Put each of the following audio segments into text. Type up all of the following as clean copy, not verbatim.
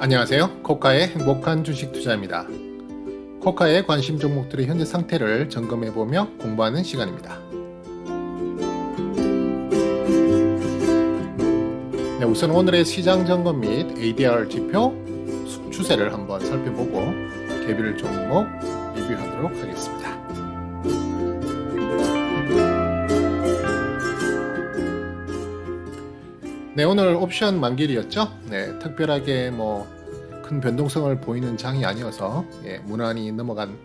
안녕하세요. 코카의 행복한 주식 투자입니다. 코카의 관심 종목들의 현재 상태를 점검해보며 공부하는 시간입니다. 네, 우선 오늘의 시장 점검 및 ADR 지표 추세를 한번 살펴보고 개별 종목 리뷰하도록 하겠습니다. 네, 오늘 옵션 만길이었죠. 네, 특별하게 큰 변동성을 보이는 장이 아니어서 무난히 넘어간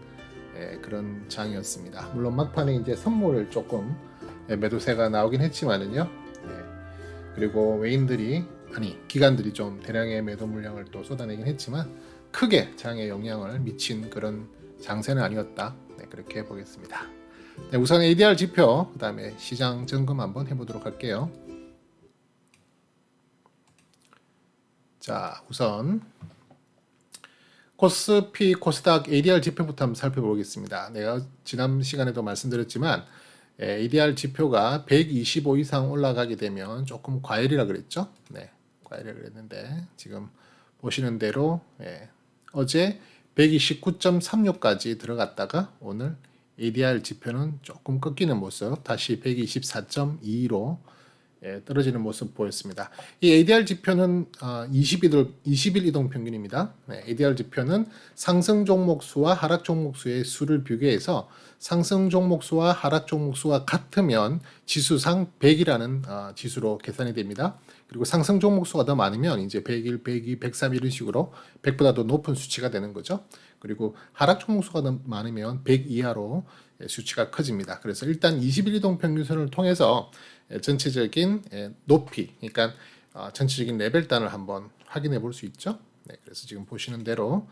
그런 장이었습니다. 물론 막판에 이제 선물 조금 매도세가 나오긴 했지만은요. 그리고 기관들이 좀 대량의 매도 물량을 또 쏟아내긴 했지만 크게 장에 영향을 미친 그런 장세는 아니었다. 그렇게 보겠습니다. 네, 우선 ADR 지표, 그다음에 시장 점검 한번 해보도록 할게요. 자, 우선 코스피, 코스닥 ADR 지표부터 한번 살펴보겠습니다. 내가 지난 시간에도 말씀드렸지만 ADR 지표가 125 이상 올라가게 되면 조금 과열이라 그랬죠. 네, 과열이라 그랬는데 지금 보시는 대로 어제 129.36까지 들어갔다가 오늘 ADR 지표는 조금 꺾이는 모습, 다시 124.22로 떨어지는 모습 보였습니다. 이 ADR 지표는 20일 이동 평균입니다. ADR 지표는 상승 종목 수와 하락 종목 수의 수를 비교해서 상승 종목 수와 하락 종목 수가 같으면 지수상 100이라는 지수로 계산이 됩니다. 그리고 상승 종목 수가 더 많으면 이제 101, 102, 103 이런 식으로 100보다 더 높은 수치가 되는 거죠. 그리고 하락 종목 수가 더 많으면 100 이하로 수치가 커집니다. 그래서 일단 20일 이동 평균선을 통해서 전체적인 높이, 그러니까 전체적인 레벨단을 한번 확인해 볼 수 있죠. 네, 그래서 지금 보시는 대로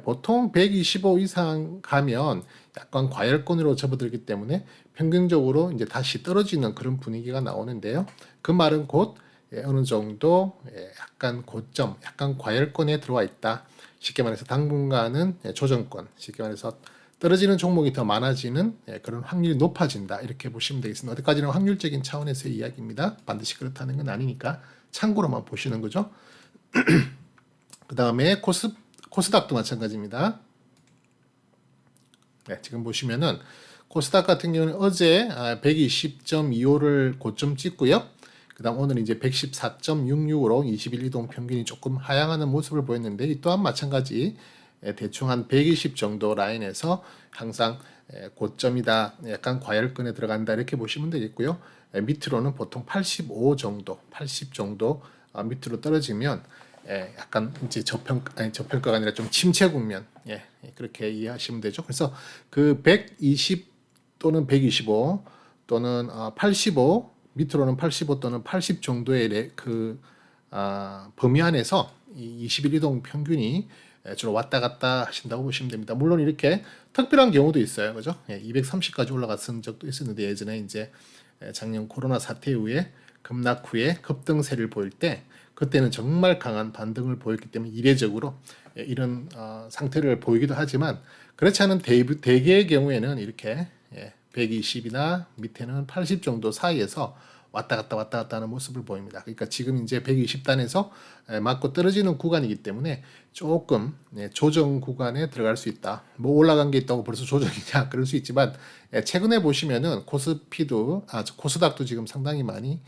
보통 125 이상 가면 약간 과열권으로 접어들기 때문에 평균적으로 이제 다시 떨어지는 그런 분위기가 나오는데요. 그 말은 곧 어느 정도 약간 고점, 약간 과열권에 들어와 있다. 쉽게 말해서 당분간은 조정권, 쉽게 말해서 떨어지는 종목이 더 많아지는 그런 확률이 높아진다. 이렇게 보시면 되겠습니다. 어디까지는 확률적인 차원에서의 이야기입니다. 반드시 그렇다는 건 아니니까 참고로만 보시는 거죠. 그 다음에 코스닥도 마찬가지입니다. 네, 지금 보시면은 코스닥 같은 경우는 어제 120.25를 고점 찍고요. 그 다음 오늘 이제 114.66으로 20일 이동 평균이 조금 하향하는 모습을 보였는데 이 또한 마찬가지 대충 한 120 정도 라인에서 항상 고점이다, 약간 과열권에 들어간다 이렇게 보시면 되겠고요. 밑으로는 보통 85 정도, 80 정도 밑으로 떨어지면 약간 이제 저평가가 아니라 좀 침체 국면, 그렇게 이해하시면 되죠. 그래서 그 120 또는 125 또는 85 밑으로는 85 또는 80 정도의 범위 안에서 이 20일 이동 평균이 주로 왔다 갔다 하신다고 보시면 됩니다. 물론 이렇게 특별한 경우도 있어요. 그죠? 230까지 올라갔은 적도 있었는데 예전에 이제 작년 코로나 사태 이후에 급락 후에 급등세를 보일 때 그때는 정말 강한 반등을 보였기 때문에 이례적으로 이런 상태를 보이기도 하지만 그렇지 않은 대개의 경우에는 이렇게 120이나 밑에는 80 정도 사이에서 왔다 갔다 하는 모습을 보입니다. 그러니까 지금 이제 120단에서 맞고 떨어지는 구간이기 때문에 조금 조정 구간에 들어갈 수 있다. 뭐 올라간 게 있다고 벌써 조정이냐 그럴 수 있지만 최근에 보시면은 코스닥도 지금 상당히 많이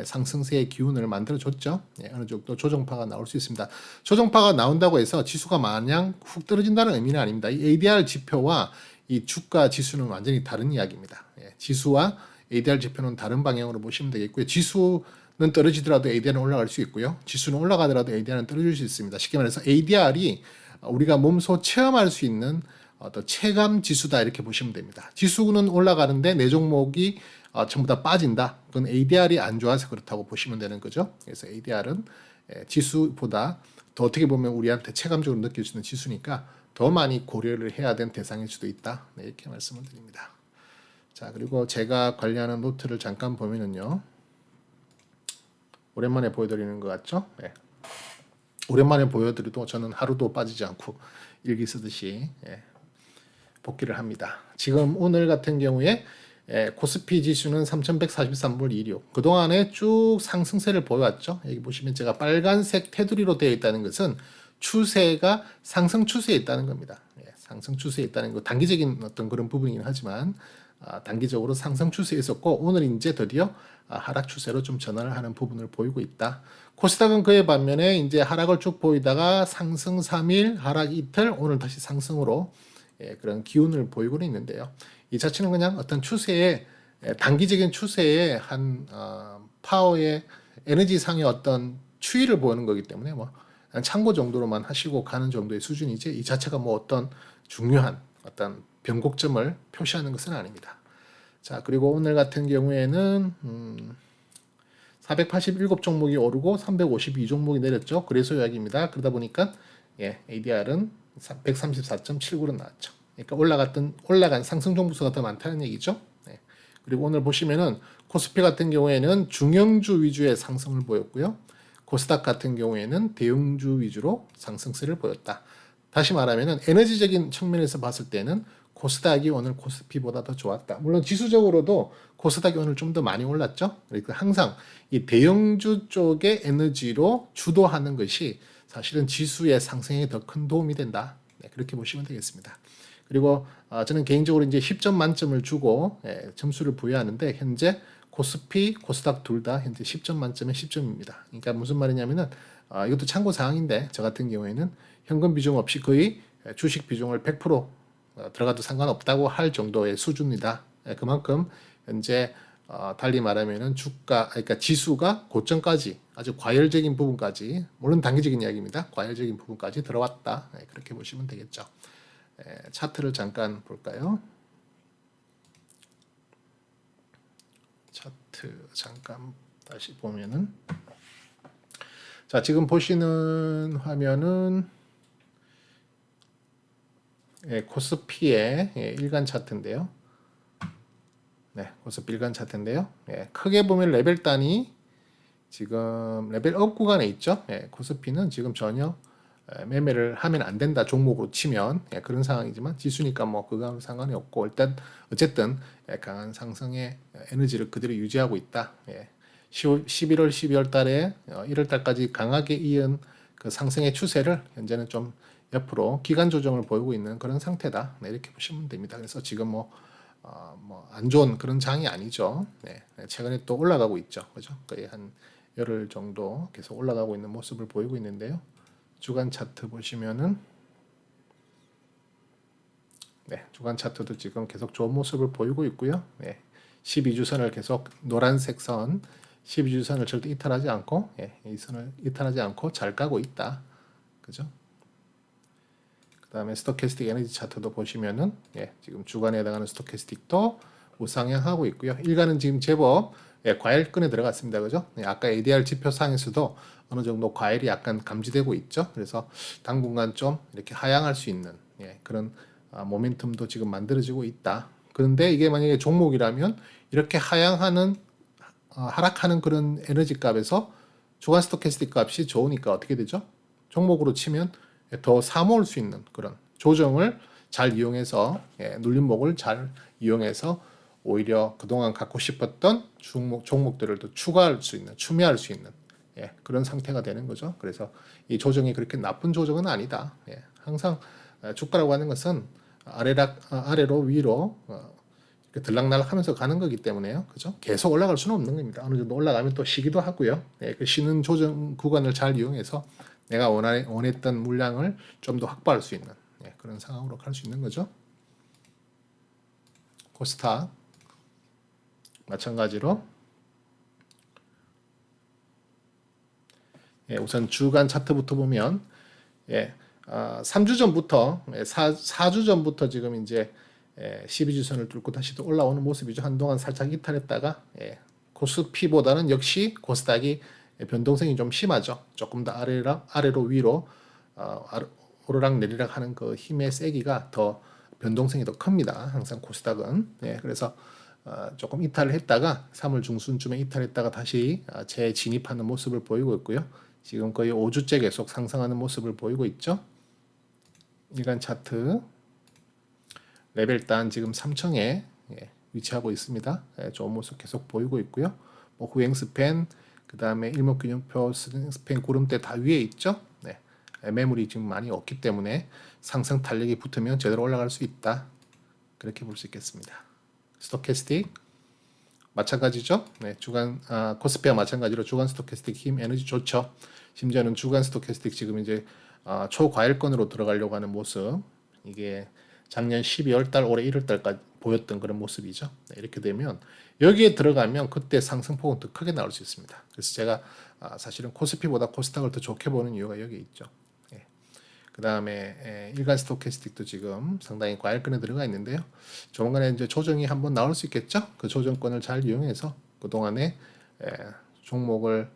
상승세의 기운을 만들어줬죠. 어느 정도 조정파가 나올 수 있습니다. 조정파가 나온다고 해서 지수가 마냥 훅 떨어진다는 의미는 아닙니다. 이 ADR 지표와 이 주가 지수는 완전히 다른 이야기입니다. 지수와 ADR 지표는 다른 방향으로 보시면 되겠고요. 지수는 떨어지더라도 ADR은 올라갈 수 있고요. 지수는 올라가더라도 ADR은 떨어질 수 있습니다. 쉽게 말해서 ADR이 우리가 몸소 체험할 수 있는 어떤 체감 지수다 이렇게 보시면 됩니다. 지수는 올라가는데 내 종목이 전부 다 빠진다. 그건 ADR이 안 좋아서 그렇다고 보시면 되는 거죠. 그래서 ADR은 지수보다 더 어떻게 보면 우리한테 체감적으로 느낄 수 있는 지수니까 더 많이 고려를 해야 되는 대상일 수도 있다. 이렇게 말씀을 드립니다. 자, 그리고 제가 관리하는 노트를 잠깐 보면은요. 오랜만에 보여드리는 것 같죠? 네. 오랜만에 보여드려도 저는 하루도 빠지지 않고 일기 쓰듯이 복귀를 합니다. 지금 오늘 같은 경우에 코스피 지수는 3143불 26. 그동안에 쭉 상승세를 보여왔죠. 여기 보시면 제가 빨간색 테두리로 되어 있다는 것은 추세가 상승 추세에 있다는 겁니다. 상승 추세에 있다는 거 단기적인 어떤 그런 부분이긴 하지만 단기적으로 상승 추세에 있었고 오늘 이제 드디어 하락 추세로 좀 전환을 하는 부분을 보이고 있다. 코스닥은 그에 반면에 이제 하락을 쭉 보이다가 상승 3일, 하락 이틀, 오늘 다시 상승으로 그런 기운을 보이고는 있는데요. 이 자체는 그냥 어떤 추세의 단기적인 추세의 한 파워의 에너지상의 어떤 추이를 보이는 거기 때문에 뭐 참고 정도로만 하시고 가는 정도의 수준이지 이 자체가 뭐 어떤 중요한 어떤 변곡점을 표시하는 것은 아닙니다. 자, 그리고 오늘 같은 경우에는 487종목이 오르고 352종목이 내렸죠. 그래서 이야기입니다. 그러다 보니까 ADR은 134.79로 나왔죠. 그러니까 올라간 상승 종목수가 더 많다는 얘기죠. 그리고 오늘 보시면은 코스피 같은 경우에는 중형주 위주의 상승을 보였고요. 코스닥 같은 경우에는 대형주 위주로 상승세를 보였다. 다시 말하면은 에너지적인 측면에서 봤을 때는 코스닥이 오늘 코스피보다 더 좋았다. 물론 지수적으로도 코스닥이 오늘 좀 더 많이 올랐죠. 그러니까 항상 이 대형주 쪽의 에너지로 주도하는 것이 사실은 지수의 상승에 더 큰 도움이 된다. 그렇게 보시면 되겠습니다. 그리고 저는 개인적으로 이제 10점 만점을 주고 점수를 부여하는데 현재 코스피, 코스닥 둘 다 현재 10점 만점에 10점입니다. 그러니까 무슨 말이냐면은 이것도 참고 사항인데 저 같은 경우에는 현금 비중 없이 거의 주식 비중을 100% 들어가도 상관없다고 할 정도의 수준이다. 그만큼 현재 달리 말하면은 그러니까 지수가 고점까지 아주 과열적인 부분까지 물론 단기적인 이야기입니다. 과열적인 부분까지 들어왔다. 그렇게 보시면 되겠죠. 차트를 잠깐 볼까요? 차트 잠깐 다시 보면은 자 지금 보시는 화면은 코스피의 일간 차트인데요. 코스피 일간 차트인데요. 크게 보면 레벨 단위 지금 레벨업 구간에 있죠. 코스피는 지금 전혀 매매를 하면 안 된다 종목으로 치면 그런 상황이지만 지수니까 뭐 그거는 상관이 없고 일단 어쨌든 강한 상승의 에너지를 그대로 유지하고 있다. 11월, 12월 달에 1월 달까지 강하게 이은 그 상승의 추세를 현재는 좀 옆으로 기간 조정을 보이고 있는 그런 상태다. 이렇게 보시면 됩니다. 그래서 지금 뭐 안 좋은 그런 장이 아니죠. 최근에 또 올라가고 있죠. 그죠? 거의 한 열흘 정도 계속 올라가고 있는 모습을 보이고 있는데요. 주간 차트 보시면은 주간 차트도 지금 계속 좋은 모습을 보이고 있고요. 12주선을 계속 노란색 선 12주선을 절대 이탈하지 않고 이 선을 이탈하지 않고 잘 가고 있다. 그죠? 그다음에 스토캐스틱 에너지 차트도 보시면은 지금 주간에 해당하는 스토캐스틱도 우상향하고 있고요. 일간은 지금 제법 과열권에 들어갔습니다. 그죠? 아까 ADR 지표상에서도 어느 정도 과열이 약간 감지되고 있죠. 그래서 당분간 좀 이렇게 하향할 수 있는 그런 모멘텀도 지금 만들어지고 있다. 그런데 이게 만약에 종목이라면 이렇게 하락하는 그런 에너지 값에서 주간 스토캐스틱 값이 좋으니까 어떻게 되죠? 종목으로 치면 더 사모을 수 있는 그런 조정을 잘 이용해서 눌림목을 잘 이용해서 오히려 그동안 갖고 싶었던 종목들을 더 추가할 수 있는 추미할 수 있는 그런 상태가 되는 거죠. 그래서 이 조정이 그렇게 나쁜 조정은 아니다. 항상 주가라고 하는 것은 아래로 위로 이렇게 들락날락하면서 가는 거기 때문에요. 그죠? 계속 올라갈 수는 없는 겁니다. 어느 정도 올라가면 또 쉬기도 하고요. 그 쉬는 조정 구간을 잘 이용해서 내가 원했던 물량을 좀 더 확보할 수 있는 그런 상황으로 갈 수 있는 거죠. 코스닥 마찬가지로 우선 주간 차트부터 보면 3주 전부터 4주 전부터 지금 이제 12주선을 뚫고 다시 또 올라오는 모습이죠. 한동안 살짝 이탈했다가 코스피보다는 역시 코스닥이 변동성이 좀 심하죠. 조금 더 아래로 위로 오르락 내리락 하는 그 힘의 세기가 더 변동성이 더 큽니다. 항상 코스닥은. 그래서 조금 이탈을 했다가 3월 중순쯤에 이탈했다가 다시 재진입하는 모습을 보이고 있고요. 지금 거의 5주째 계속 상승하는 모습을 보이고 있죠. 일간 차트 레벨단 지금 3층에 위치하고 있습니다. 좋은 모습 계속 보이고 있고요. 후행 스팬, 그 다음에 일목균형표 스팬 구름대 다 위에 있죠. 매물이 지금 많이 없기 때문에 상승 탄력이 붙으면 제대로 올라갈 수 있다. 그렇게 볼 수 있겠습니다. 스토캐스틱 마찬가지죠. 네, 주간 코스피와 마찬가지로 주간 스토캐스틱 힘 에너지 좋죠. 심지어는 주간 스토캐스틱 지금 이제 초과일권으로 들어가려고 하는 모습. 이게 작년 12월 달 올해 1월 달까지 보였던 그런 모습이죠. 네, 이렇게 되면 여기에 들어가면 그때 상승폭은 더 크게 나올 수 있습니다. 그래서 제가 사실은 코스피보다 코스닥을 더 좋게 보는 이유가 여기 있죠. 예. 그 다음에 일간 스토캐스틱도 지금 상당히 과일권에 들어가 있는데요. 조만간에 이제 조정이 한번 나올 수 있겠죠. 그 조정권을 잘 이용해서 그 동안에 종목을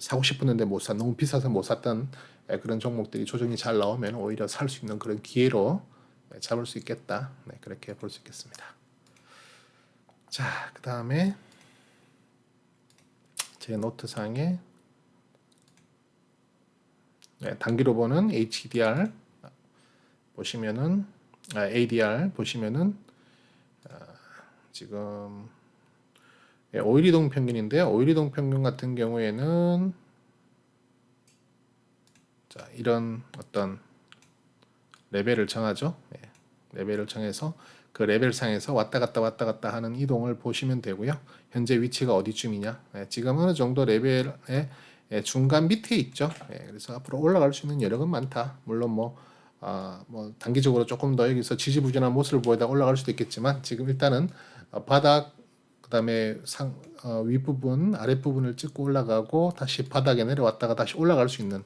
사고 싶었는데 못 사, 너무 비싸서 못 샀던 그런 종목들이 조정이 잘 나오면 오히려 살 수 있는 그런 기회로 잡을 수 있겠다. 네, 그렇게 볼 수 있겠습니다. 자, 그 다음에 제 노트상에 단기로 보는 HDR 보시면은 ADR 보시면은 지금 5일 이동 평균인데요. 5일 이동 평균 같은 경우에는 자, 이런 어떤 레벨을 정하죠. 레벨을 정해서 그 레벨상에서 왔다 갔다 하는 이동을 보시면 되고요. 현재 위치가 어디쯤이냐. 지금 어느 정도 레벨의 중간 밑에 있죠. 그래서 앞으로 올라갈 수 있는 여력은 많다. 물론 뭐 단기적으로 조금 더 여기서 지지부진한 모습을 보이다 올라갈 수도 있겠지만 지금 일단은 바닥 그다음에 윗부분 아랫부분을 찍고 올라가고 다시 바닥에 내려왔다가 다시 올라갈 수 있는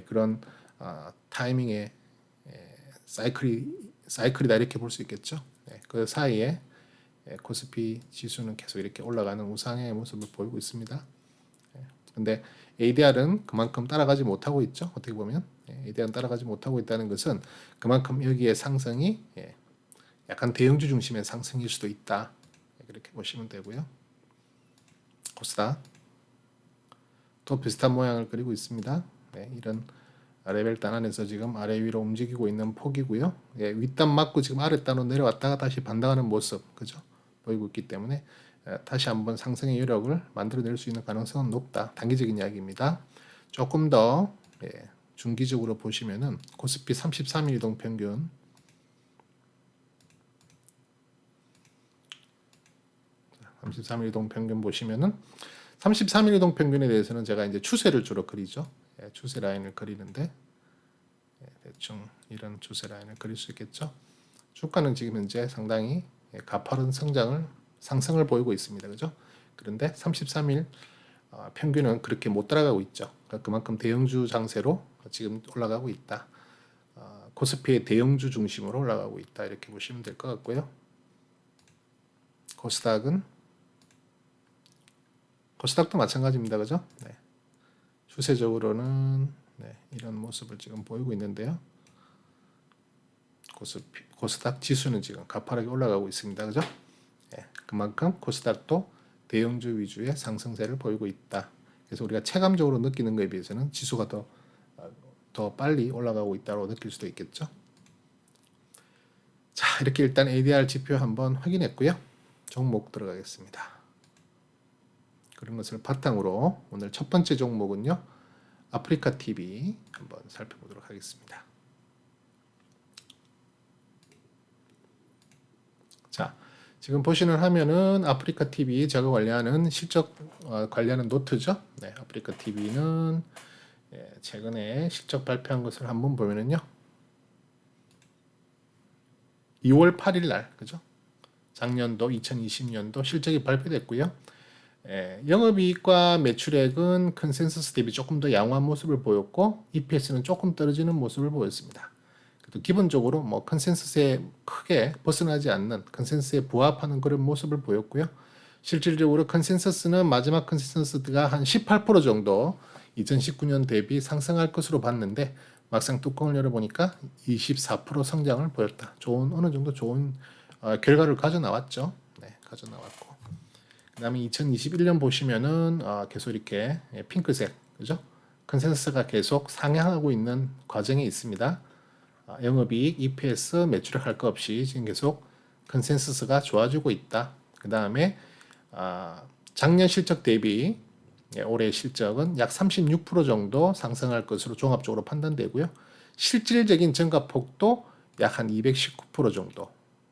그런 타이밍의 사이클이다 이렇게 볼 수 있겠죠. 그 사이에 코스피 지수는 계속 이렇게 올라가는 우상의 모습을 보이고 있습니다. 근데 ADR은 그만큼 따라가지 못하고 있죠. 어떻게 보면 ADR은 따라가지 못하고 있다는 것은 그만큼 여기에 상승이 약간 대형주 중심의 상승일 수도 있다. 그렇게 보시면 되고요. 코스닥 또 비슷한 모양을 그리고 있습니다. 이런 레벨 단 안에서 지금 아래 위로 움직이고 있는 폭이고요. 윗단 맞고 지금 아랫단으로 내려왔다가 다시 반등하는 모습, 그죠? 보이고 있기 때문에 다시 한번 상승의 여력을 만들어낼 수 있는 가능성은 높다. 단기적인 이야기입니다. 조금 더 중기적으로 보시면은 코스피 33일 이동 평균 33일 이동 평균 보시면은 33일 이동 평균에 대해서는 제가 이제 추세를 주로 그리죠. 추세 라인을 그리는데 대충 이런 추세 라인을 그릴 수 있겠죠. 주가는 지금 현재 상당히 가파른 상승을 보이고 있습니다. 그죠? 그런데 33일 평균은 그렇게 못 따라가고 있죠. 그러니까 그만큼 대형주 장세로 지금 올라가고 있다. 코스피의 대형주 중심으로 올라가고 있다. 이렇게 보시면 될 것 같고요. 코스닥도 마찬가지입니다. 그죠? 추세적으로는 이런 모습을 지금 보이고 있는데요. 코스닥 지수는 지금 가파르게 올라가고 있습니다. 그죠? 그만큼 코스닥도 대형주 위주의 상승세를 보이고 있다. 그래서 우리가 체감적으로 느끼는 것에 비해서는 지수가 더 빨리 올라가고 있다고 느낄 수도 있겠죠. 자, 이렇게 일단 ADR 지표 한번 확인했고요. 종목 들어가겠습니다. 그런 것을 바탕으로 오늘 첫 번째 종목은요. 아프리카 TV 한번 살펴보도록 하겠습니다. 자, 지금 보시는 화면은 아프리카 TV 제가 관리하는 실적 관리하는 노트죠. 아프리카 TV는 최근에 실적 발표한 것을 한번 보면은요. 2월 8일 날, 그죠? 작년도 2020년도 실적이 발표됐고요. 영업이익과 매출액은 컨센서스 대비 조금 더 양호한 모습을 보였고 EPS는 조금 떨어지는 모습을 보였습니다. 그래도 기본적으로 뭐 컨센서스에 크게 벗어나지 않는 컨센서스에 부합하는 그런 모습을 보였고요. 실질적으로 컨센서스는 마지막 컨센서스가 한 18% 정도 2019년 대비 상승할 것으로 봤는데 막상 뚜껑을 열어보니까 24% 성장을 보였다. 어느 정도 좋은 결과를 가져나왔죠. 가져나왔고. 그 다음에 2021년 보시면은 계속 이렇게 핑크색, 그죠? 컨센서스가 계속 상향하고 있는 과정에 있습니다. 영업이익, EPS, 매출액 할 거 없이 지금 계속 컨센서스가 좋아지고 있다. 그 다음에 작년 실적 대비 올해 실적은 약 36% 정도 상승할 것으로 종합적으로 판단되고요. 실질적인 증가폭도 약 한 219% 정도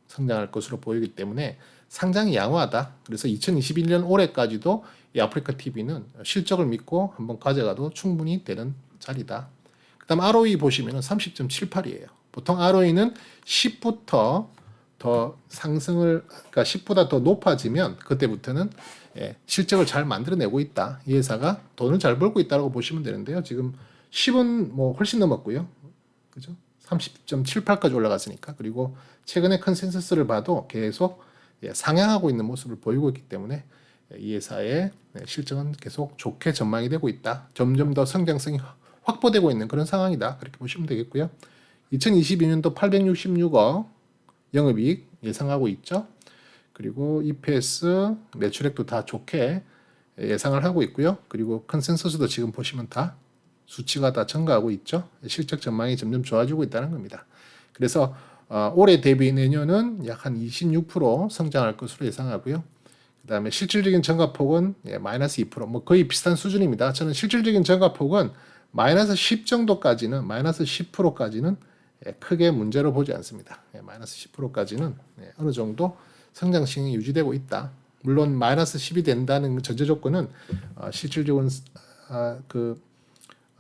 성장할 것으로 보이기 때문에 상당히 양호하다. 그래서 2021년 올해까지도 이 아프리카 TV는 실적을 믿고 한번 가져가도 충분히 되는 자리다. 그다음 ROE 보시면은 30.78이에요. 보통 ROE는 10부터 더 상승을, 그러니까 10보다 더 높아지면 그때부터는 실적을 잘 만들어내고 있다. 이 회사가 돈을 잘 벌고 있다고 보시면 되는데요. 지금 10은 뭐 훨씬 넘었고요. 그죠? 30.78까지 올라갔으니까. 그리고 최근에 컨센서스를 봐도 계속 상향하고 있는 모습을 보이고 있기 때문에 이 회사의 실적은 계속 좋게 전망이 되고 있다. 점점 더 성장성이 확보되고 있는 그런 상황이다. 그렇게 보시면 되겠고요. 2022년도 866억 영업이익 예상하고 있죠. 그리고 EPS, 매출액도 다 좋게 예상을 하고 있고요. 그리고 컨센서스도 지금 보시면 다 수치가 다 증가하고 있죠. 실적 전망이 점점 좋아지고 있다는 겁니다. 그래서 올해 대비 내년은 약 한 26% 성장할 것으로 예상하고요. 그다음에 실질적인 증가폭은 마이너스 2%, 뭐 거의 비슷한 수준입니다. 저는 실질적인 증가폭은 마이너스 10 정도까지는, 마이너스 10%까지는 크게 문제로 보지 않습니다. 마이너스 10%까지는 어느 정도 성장성이 유지되고 있다. 물론 마이너스 10이 된다는 전제 조건은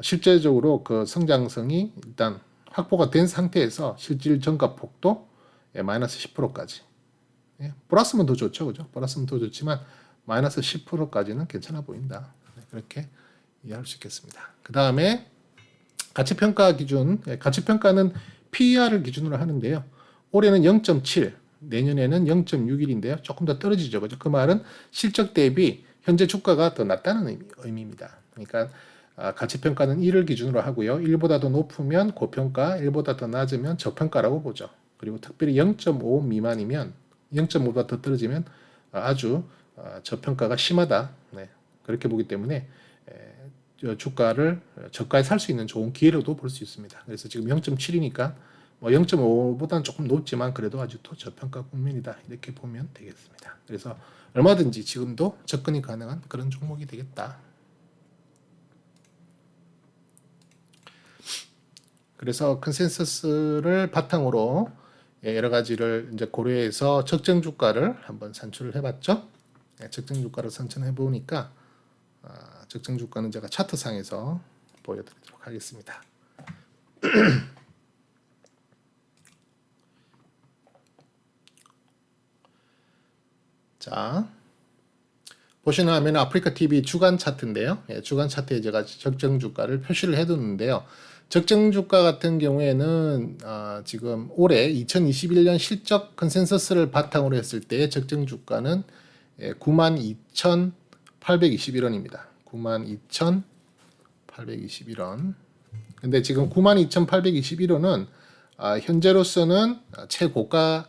실제적으로 그 성장성이 일단 확보가 된 상태에서 실질 증가폭도 마이너스 10%까지. 플러스면 더 좋죠, 그죠? 플러스면 더 좋지만 마이너스 10%까지는 괜찮아 보인다. 그렇게 이해할 수 있겠습니다. 그 다음에 가치평가 기준, 가치평가는 PER을 기준으로 하는데요. 올해는 0.7, 내년에는 0.61인데요. 조금 더 떨어지죠, 그죠? 그 말은 실적 대비 현재 주가가 더 낮다는 의미입니다. 그러니까 가치평가는 1을 기준으로 하고요. 1보다 더 높으면 고평가, 1보다 더 낮으면 저평가라고 보죠. 그리고 특별히 0.5 미만이면, 0.5보다 더 떨어지면 아주 저평가가 심하다. 그렇게 보기 때문에 주가를 저가에 살 수 있는 좋은 기회로도 볼 수 있습니다. 그래서 지금 0.7이니까 뭐 0.5보다는 조금 높지만 그래도 아직도 저평가 국면이다. 이렇게 보면 되겠습니다. 그래서 얼마든지 지금도 접근이 가능한 그런 종목이 되겠다. 그래서 컨센서스를 바탕으로 여러 가지를 이제 고려해서 적정 주가를 한번 산출을 해봤죠. 적정 주가를 선천해 보니까 적정 주가는 제가 차트상에서 보여드리도록 하겠습니다. 자, 보시는 화면은 아프리카 TV 주간 차트인데요. 주간 차트에 제가 적정 주가를 표시를 해뒀는데요. 적정 주가 같은 경우에는 지금 올해 2021년 실적 컨센서스를 바탕으로 했을 때 적정 주가는 92,821원입니다. 92,821원. 근데 지금 92,821원은 현재로서는 최고가가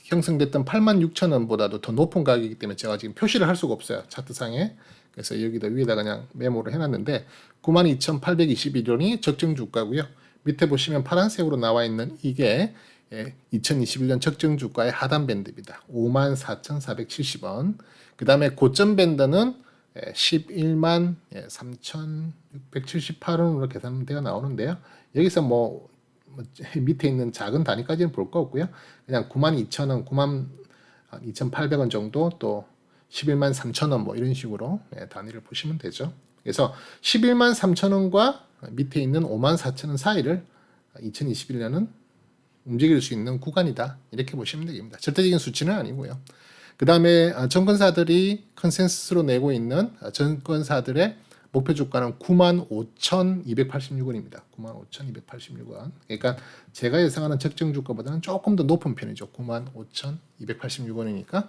형성됐던 86,000원보다도 더 높은 가격이기 때문에 제가 지금 표시를 할 수가 없어요. 차트상에. 그래서 여기다 위에다 그냥 메모를 해놨는데 92,821원이 적정 주가고요. 밑에 보시면 파란색으로 나와 있는 이게 2021년 적정 주가의 하단 밴드입니다. 54,470원. 그 다음에 고점 밴드는 11만 3,678원으로 계산되어 나오는데요. 여기서 뭐 밑에 있는 작은 단위까지는 볼 거 없고요. 그냥 92,000원, 92,800원 정도 또 11만 3천원 뭐 이런 식으로 단위를 보시면 되죠. 그래서 11만 3천원과 밑에 있는 5만 4천원 사이를 2021년은 움직일 수 있는 구간이다. 이렇게 보시면 되겠습니다. 절대적인 수치는 아니고요. 그 다음에 증권사들이 컨센서스로 내고 있는 증권사들의 목표 주가는 95,286원입니다. 95,286원. 그러니까 제가 예상하는 적정 주가보다는 조금 더 높은 편이죠. 95,286원이니까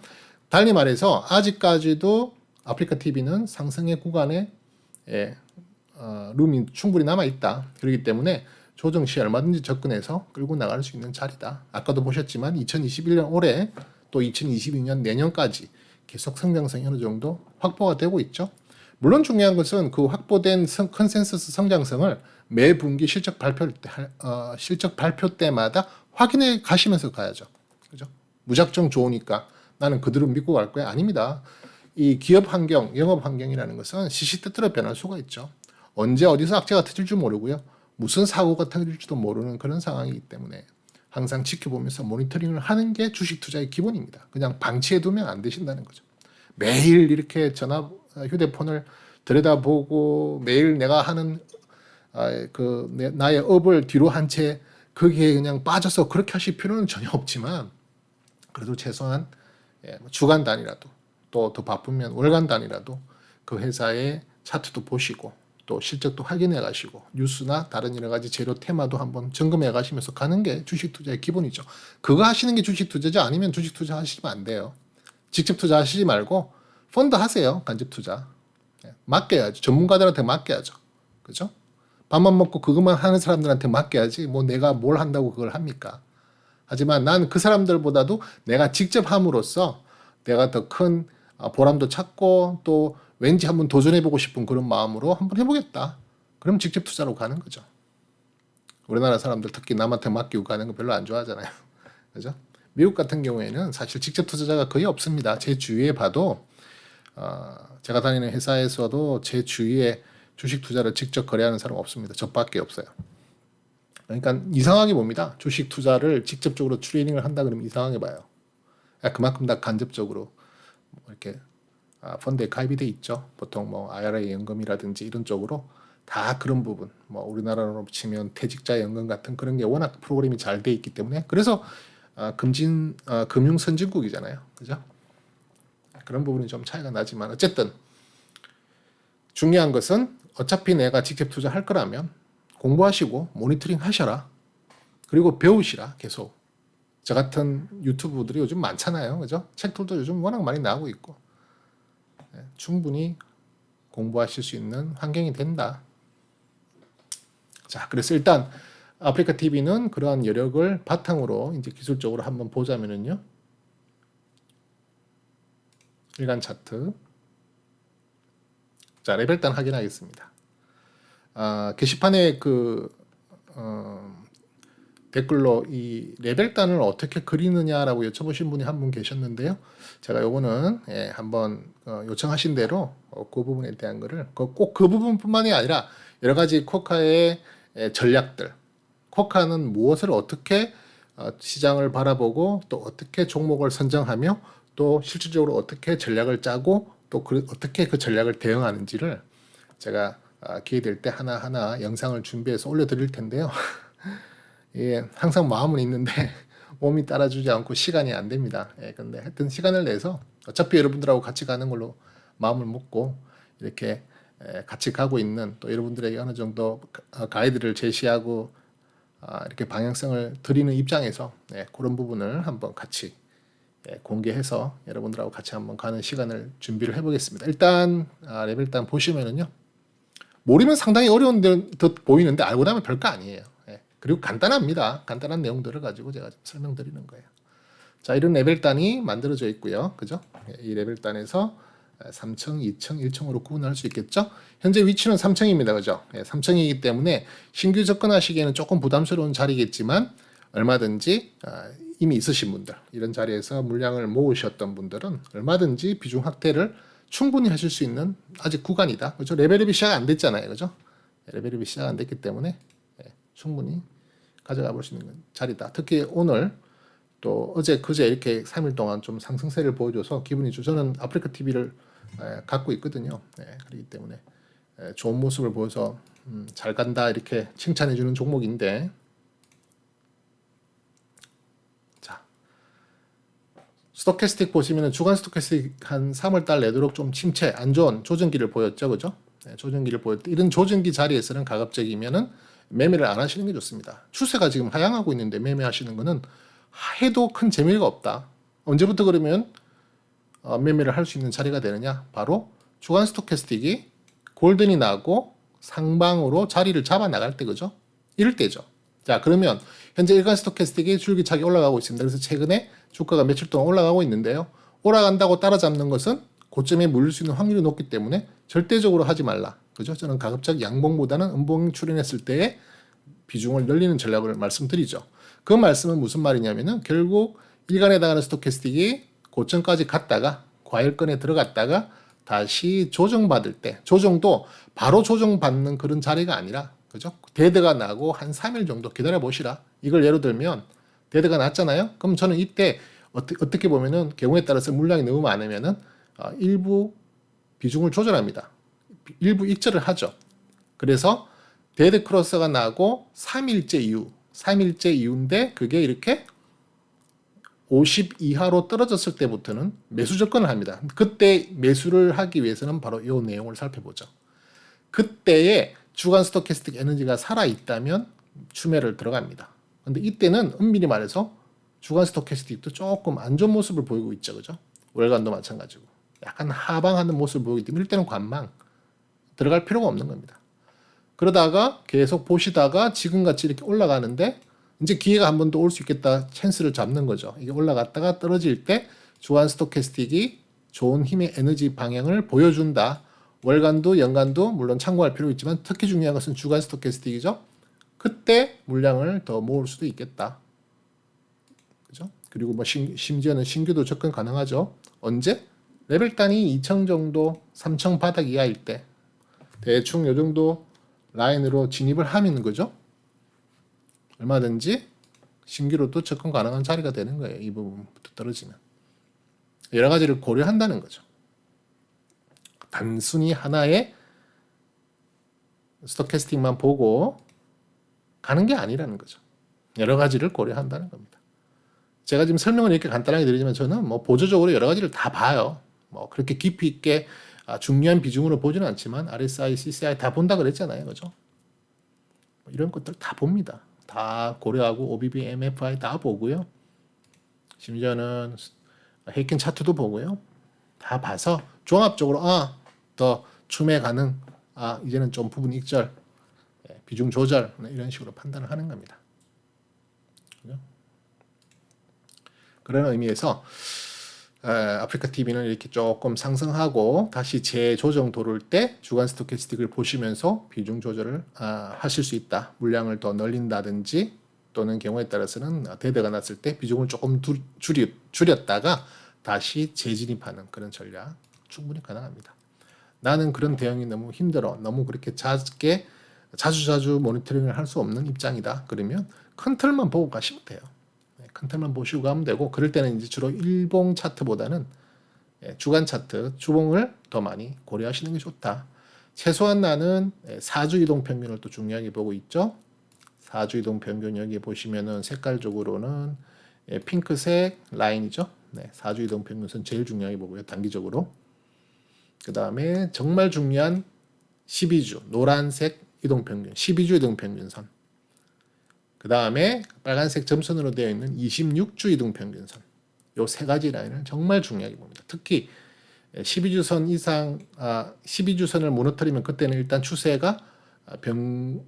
달리 말해서 아직까지도 아프리카 TV는 상승의 구간에 룸이 충분히 남아 있다. 그렇기 때문에 조정 시 얼마든지 접근해서 끌고 나갈 수 있는 자리다. 아까도 보셨지만 2021년 올해 또 2022년 내년까지 계속 성장성이 어느 정도 확보가 되고 있죠. 물론 중요한 것은 그 확보된 컨센서스 성장성을 매 분기 실적 발표 때마다 확인해 가시면서 가야죠. 그죠? 무작정 좋으니까 나는 그대로 믿고 갈 거야? 아닙니다. 이 기업 환경, 영업 환경이라는 것은 시시때때로 변할 수가 있죠. 언제 어디서 악재가 터질지 모르고요. 무슨 사고가 터질지도 모르는 그런 상황이기 때문에 항상 지켜보면서 모니터링을 하는 게 주식 투자의 기본입니다. 그냥 방치해두면 안 되신다는 거죠. 매일 이렇게 휴대폰을 들여다보고 매일 내가 하는 나의 업을 뒤로 한 채 거기에 그냥 빠져서 그렇게 하실 필요는 전혀 없지만 그래도 최소한 주간 단위라도 또 더 바쁘면 월간 단위라도 그 회사의 차트도 보시고 또 실적도 확인해 가시고 뉴스나 다른 여러 가지 재료 테마도 한번 점검해 가시면서 가는 게 주식 투자의 기본이죠. 그거 하시는 게 주식 투자죠. 아니면 주식 투자 하시면 안 돼요. 직접 투자하시지 말고 펀드 하세요. 간접 투자. 맡겨야죠. 전문가들한테 맡겨야죠. 그죠? 밥만 먹고 그것만 하는 사람들한테 맡겨야지 뭐 내가 뭘 한다고 그걸 합니까? 하지만 난 그 사람들보다도 내가 직접 함으로써 내가 더 큰 보람도 찾고 또 왠지 한번 도전해보고 싶은 그런 마음으로 한번 해보겠다. 그럼 직접 투자로 가는 거죠. 우리나라 사람들 특히 남한테 맡기고 가는 거 별로 안 좋아하잖아요. 그죠? 미국 같은 경우에는 사실 직접 투자자가 거의 없습니다. 제 주위에 봐도 제가 다니는 회사에서도 제 주위에 주식 투자를 직접 거래하는 사람 없습니다. 저밖에 없어요. 그러니까 이상하게 봅니다. 주식 투자를 직접적으로 트레이닝을 한다 그러면 이상하게 봐요. 그만큼 다 간접적으로 이렇게 펀드에 가입이 돼 있죠. 보통 뭐 IRA 연금이라든지 이런 쪽으로 다 그런 부분, 뭐 우리나라로 치면 퇴직자 연금 같은 그런 게 워낙 프로그램이 잘 돼 있기 때문에 그래서 금융 선진국이잖아요. 그죠? 그런 부분이 좀 차이가 나지만 어쨌든 중요한 것은 어차피 내가 직접 투자할 거라면 공부하시고 모니터링 하셔라. 그리고 배우시라 계속. 저 같은 유튜브들이 요즘 많잖아요. 그죠? 책들도 요즘 워낙 많이 나오고 있고 충분히 공부하실 수 있는 환경이 된다. 자, 그래서 일단 아프리카 TV는 그러한 여력을 바탕으로 이제 기술적으로 한번 보자면은요. 일간 차트. 자, 레벨단 확인하겠습니다. 게시판에 댓글로 이 레벨단을 어떻게 그리느냐라고 여쭤보신 분이 한 분 계셨는데요. 제가 요거는 한번 요청하신 대로 그 부분에 대한 거를 꼭 그 부분뿐만이 아니라 여러 가지 코카의 전략들, 코카는 무엇을 어떻게 시장을 바라보고 또 어떻게 종목을 선정하며 또 실질적으로 어떻게 전략을 짜고 또 어떻게 그 전략을 대응하는지를 제가 기회 될 때 하나하나 영상을 준비해서 올려드릴 텐데요. 예, 항상 마음은 있는데 몸이 따라주지 않고 시간이 안 됩니다. 근데 하여튼 시간을 내서 어차피 여러분들하고 같이 가는 걸로 마음을 먹고 이렇게 같이 가고 있는 또 여러분들에게 어느 정도 가이드를 제시하고 이렇게 방향성을 드리는 입장에서 그런 부분을 한번 같이 공개해서 여러분들하고 같이 한번 가는 시간을 준비를 해보겠습니다. 일단 레벨단 보시면은요. 모르면 상당히 어려운 듯 보이는데 알고 나면 별거 아니에요. 그리고 간단합니다. 간단한 내용들을 가지고 제가 좀 설명드리는 거예요. 자, 이런 레벨단이 만들어져 있고요. 그죠? 이 레벨단에서 3층, 2층, 1층으로 구분할 수 있겠죠? 현재 위치는 3층입니다. 그죠? 3층이기 때문에 신규 접근하시기에는 조금 부담스러운 자리겠지만 얼마든지 이미 있으신 분들, 이런 자리에서 물량을 모으셨던 분들은 얼마든지 비중 확대를 충분히 하실 수 있는 아직 구간이다. 그죠? 레벨업이 시작 안 됐잖아요. 그죠? 레벨업이 시작 안 됐기 때문에 충분히 가져가 볼 수 있는 자리다. 특히 오늘 또 어제 그제 이렇게 3일 동안 좀 상승세를 보여줘서 기분이 좋죠. 저는 아프리카 TV를 갖고 있거든요. 그렇기 때문에 좋은 모습을 보여서 잘 간다 이렇게 칭찬해 주는 종목인데 자 스토캐스틱 보시면은 주간 스토캐스틱 한 3월달 내도록 좀 침체 안 좋은 조정기를 보였죠. 그죠? 조정기를 보였 이런 조정기 자리에서는 가급적이면은 매매를 안 하시는 게 좋습니다. 추세가 지금 하향하고 있는데 매매하시는 거는 해도 큰 재미가 없다. 언제부터 그러면 매매를 할 수 있는 자리가 되느냐? 바로 주간 스토캐스틱이 골든이 나고 상방으로 자리를 잡아 나갈 때 그죠? 이럴 때죠. 자, 그러면 현재 일간 스토캐스틱이 줄기차게 올라가고 있습니다. 그래서 최근에 주가가 며칠 동안 올라가고 있는데요. 올라간다고 따라잡는 것은 고점에 물릴 수 있는 확률이 높기 때문에 절대적으로 하지 말라. 그죠? 저는 가급적 양봉보다는 음봉 출현했을 때의 비중을 늘리는 전략을 말씀드리죠. 그 말씀은 무슨 말이냐면은 결국 일간에 해당하는 스토캐스틱이 고점까지 갔다가 과열권에 들어갔다가 다시 조정받을 때, 조정도 바로 조정받는 그런 자리가 아니라, 그죠? 데드가 나고 한 3일 정도 기다려 보시라. 이걸 예로 들면 데드가 났잖아요. 그럼 저는 이때 어떻게 보면은 경우에 따라서 물량이 너무 많으면은 일부 비중을 조절합니다. 일부 익절을 하죠. 그래서 데드 크로스가 나고 3일째 이후인데 그게 이렇게 50 이하로 떨어졌을 때부터는 매수 접근을 합니다. 그때 매수를 하기 위해서는 바로 이 내용을 살펴보죠. 그때의 주간 스토캐스틱 에너지가 살아있다면 추매를 들어갑니다. 근데 이때는 엄밀히 말해서 주간 스토캐스틱도 조금 안 좋은 모습을 보이고 있죠. 그죠? 월간도 마찬가지고. 약간 하방하는 모습을 보이기 때문에 이때는 관망. 들어갈 필요가 없는 겁니다. 그러다가 계속 보시다가 지금같이 이렇게 올라가는데 이제 기회가 한 번 더 올 수 있겠다 찬스를 잡는 거죠. 이게 올라갔다가 떨어질 때 주간 스토캐스틱이 좋은 힘의 에너지 방향을 보여준다. 월간도 연간도 물론 참고할 필요 있지만 특히 중요한 것은 주간 스토캐스틱이죠. 그때 물량을 더 모을 수도 있겠다. 그죠? 그리고 뭐 심지어는 신규도 접근 가능하죠. 언제? 레벨 단위 2천 정도, 3천 바닥 이하일 때 대충 요 정도 라인으로 진입을 하면 거죠. 얼마든지 신규로도 접근 가능한 자리가 되는 거예요. 이 부분부터 떨어지면. 여러 가지를 고려한다는 거죠. 단순히 하나의 스토캐스틱만 보고 가는 게 아니라는 거죠. 여러 가지를 고려한다는 겁니다. 제가 지금 설명을 이렇게 간단하게 드리지만 저는 뭐 보조적으로 여러 가지를 다 봐요. 뭐 그렇게 깊이 있게 중요한 비중으로 보지는 않지만 RSI, CCI 다 본다 그랬잖아요. 그죠? 이런 것들 다 봅니다. 다 고려하고 OBB, MFI 다 보고요. 심지어는 헤이킨 차트도 보고요. 다 봐서 종합적으로 더 추매 가능, 이제는 좀 부분 익절, 비중 조절 이런 식으로 판단을 하는 겁니다. 그죠? 그런 의미에서 아프리카 TV는 이렇게 조금 상승하고 다시 재조정 도를 때 주간 스토캐스틱을 보시면서 비중 조절을 하실 수 있다. 물량을 더 늘린다든지 또는 경우에 따라서는 데드가 났을 때 비중을 조금 줄였다가 다시 재진입하는 그런 전략 충분히 가능합니다. 나는 그런 대응이 너무 힘들어. 너무 그렇게 자주 모니터링을 할 수 없는 입장이다. 그러면 큰 틀만 보고 가시면 돼요. 큰 틀만 보시고 가면 되고 그럴 때는 이제 주로 일봉 차트보다는 주간 차트, 주봉을 더 많이 고려하시는 게 좋다. 최소한 나는 4주 이동 평균을 또 중요하게 보고 있죠. 4주 이동 평균 여기 보시면은 색깔적으로는 핑크색 라인이죠. 4주 이동 평균선 제일 중요하게 보고요. 단기적으로. 그 다음에 정말 중요한 12주 노란색 이동 평균, 12주 이동 평균선. 그 다음에 빨간색 점선으로 되어 있는 26주 이동 평균선. 요 세 가지 라인을 정말 중요하게 봅니다. 특히 12주선 이상, 12주선을 무너뜨리면 그때는 일단 추세가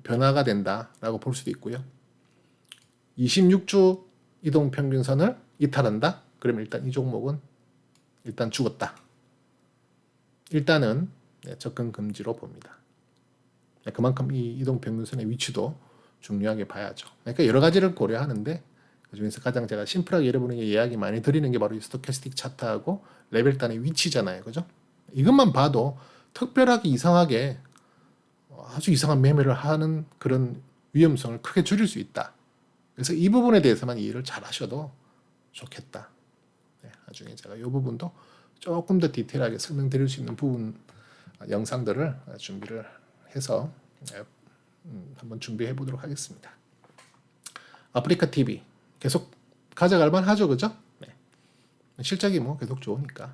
변화가 된다라고 볼 수도 있고요. 26주 이동 평균선을 이탈한다? 그러면 일단 이 종목은 일단 죽었다. 일단은 접근 금지로 봅니다. 그만큼 이 이동 평균선의 위치도 중요하게 봐야죠. 그러니까 여러 가지를 고려하는데 그중에서 가장 제가 심플하게 여러분에게 이야기 많이 드리는 게 바로 이 스토캐스틱 차트하고 레벨 단의 위치잖아요. 그죠? 이것만 봐도 특별하게 이상하게 아주 이상한 매매를 하는 그런 위험성을 크게 줄일 수 있다. 그래서 이 부분에 대해서만 이해를 잘 하셔도 좋겠다. 나중에 제가 이 부분도 조금 더 디테일하게 설명드릴 수 있는 부분 영상들을 준비를 해서 한번 준비해 보도록 하겠습니다. 아프리카 TV 계속 가져갈 만하죠, 그죠? 실적이 뭐 계속 좋으니까.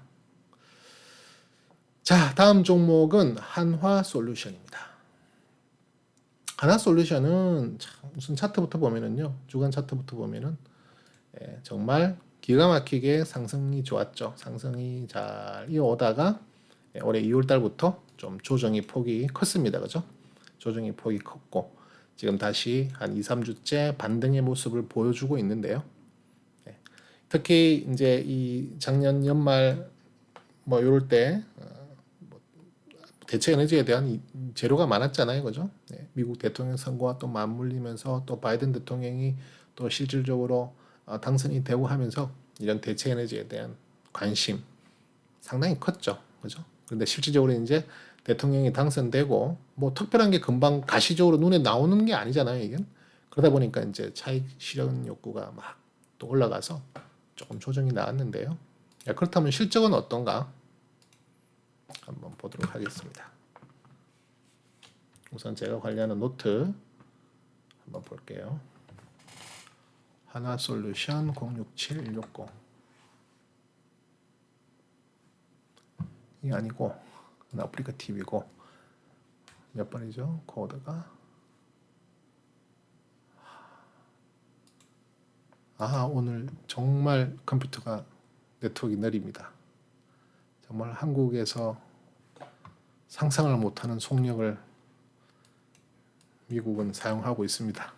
자, 다음 종목은 한화솔루션입니다. 한화솔루션은 무슨 차트부터 보면은요, 주간 차트부터 보면은 정말 기가 막히게 상승이 좋았죠. 상승이 잘 이어오다가 올해 2월 달부터 좀 조정의 폭이 컸습니다. 그죠? 조정의 폭이 컸고 지금 다시 한 2, 3주째 반등의 모습을 보여주고 있는데요. 특히 이제 이 작년 연말 뭐 이럴 때 대체 에너지에 대한 재료가 많았잖아요. 그죠? 미국 대통령 선거와 또 맞물리면서 또 바이든 대통령이 또 실질적으로 당선이 되고 하면서 이런 대체 에너지에 대한 관심 상당히 컸죠. 그죠? 근데 실질적으로 이제 대통령이 당선되고 뭐 특별한 게 금방 가시적으로 눈에 나오는 게 아니잖아요, 이게. 그러다 보니까 이제 차익 실현 욕구가 막 또 올라가서 조금 조정이 나왔는데요. 그렇다면 실적은 어떤가? 한번 보도록 하겠습니다. 우선 제가 관리하는 노트 한번 볼게요. 하나솔루션 067160 이 아니고 아프리카TV고 몇 번이죠? 코드가 오늘 정말 컴퓨터가 네트워크가 느립니다. 정말 한국에서 상상을 못하는 속력을 미국은 사용하고 있습니다.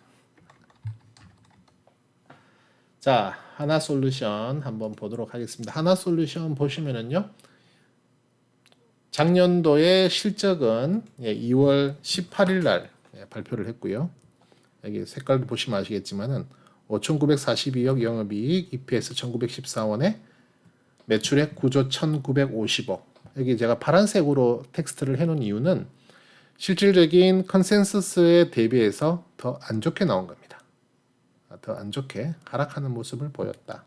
자, 하나솔루션 한번 보도록 하겠습니다. 하나솔루션 보시면은요, 작년도의 실적은 2월 18일 날 발표를 했고요. 여기 색깔도 보시면 아시겠지만은 5,942억 영업이익, EPS 1,914원에 매출액 9조 1,950억. 여기 제가 파란색으로 텍스트를 해놓은 이유는 실질적인 컨센서스에 대비해서 더 안 좋게 나온 겁니다. 더 안 좋게 하락하는 모습을 보였다.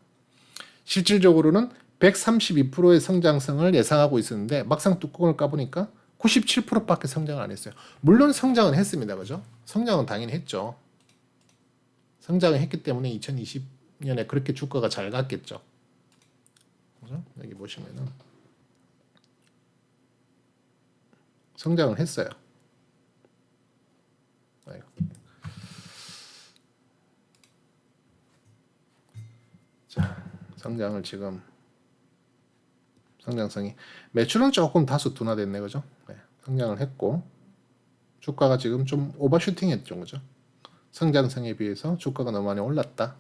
실질적으로는 132%의 성장성을 예상하고 있었는데 막상 뚜껑을 까보니까 97%밖에 성장을 안 했어요. 물론 성장은 했습니다. 그죠? 성장은 당연히 했죠. 성장을 했기 때문에 2020년에 그렇게 주가가 잘 갔겠죠. 그죠? 여기 보시면은 성장을 했어요. 자, 성장을 지금 성장성이 매출은 조금 다소 둔화됐네, 그죠? 네, 성장을 했고 주가가 지금 좀 오버슈팅했죠, 그죠? 성장성에 비해서 주가가 너무 많이 올랐다.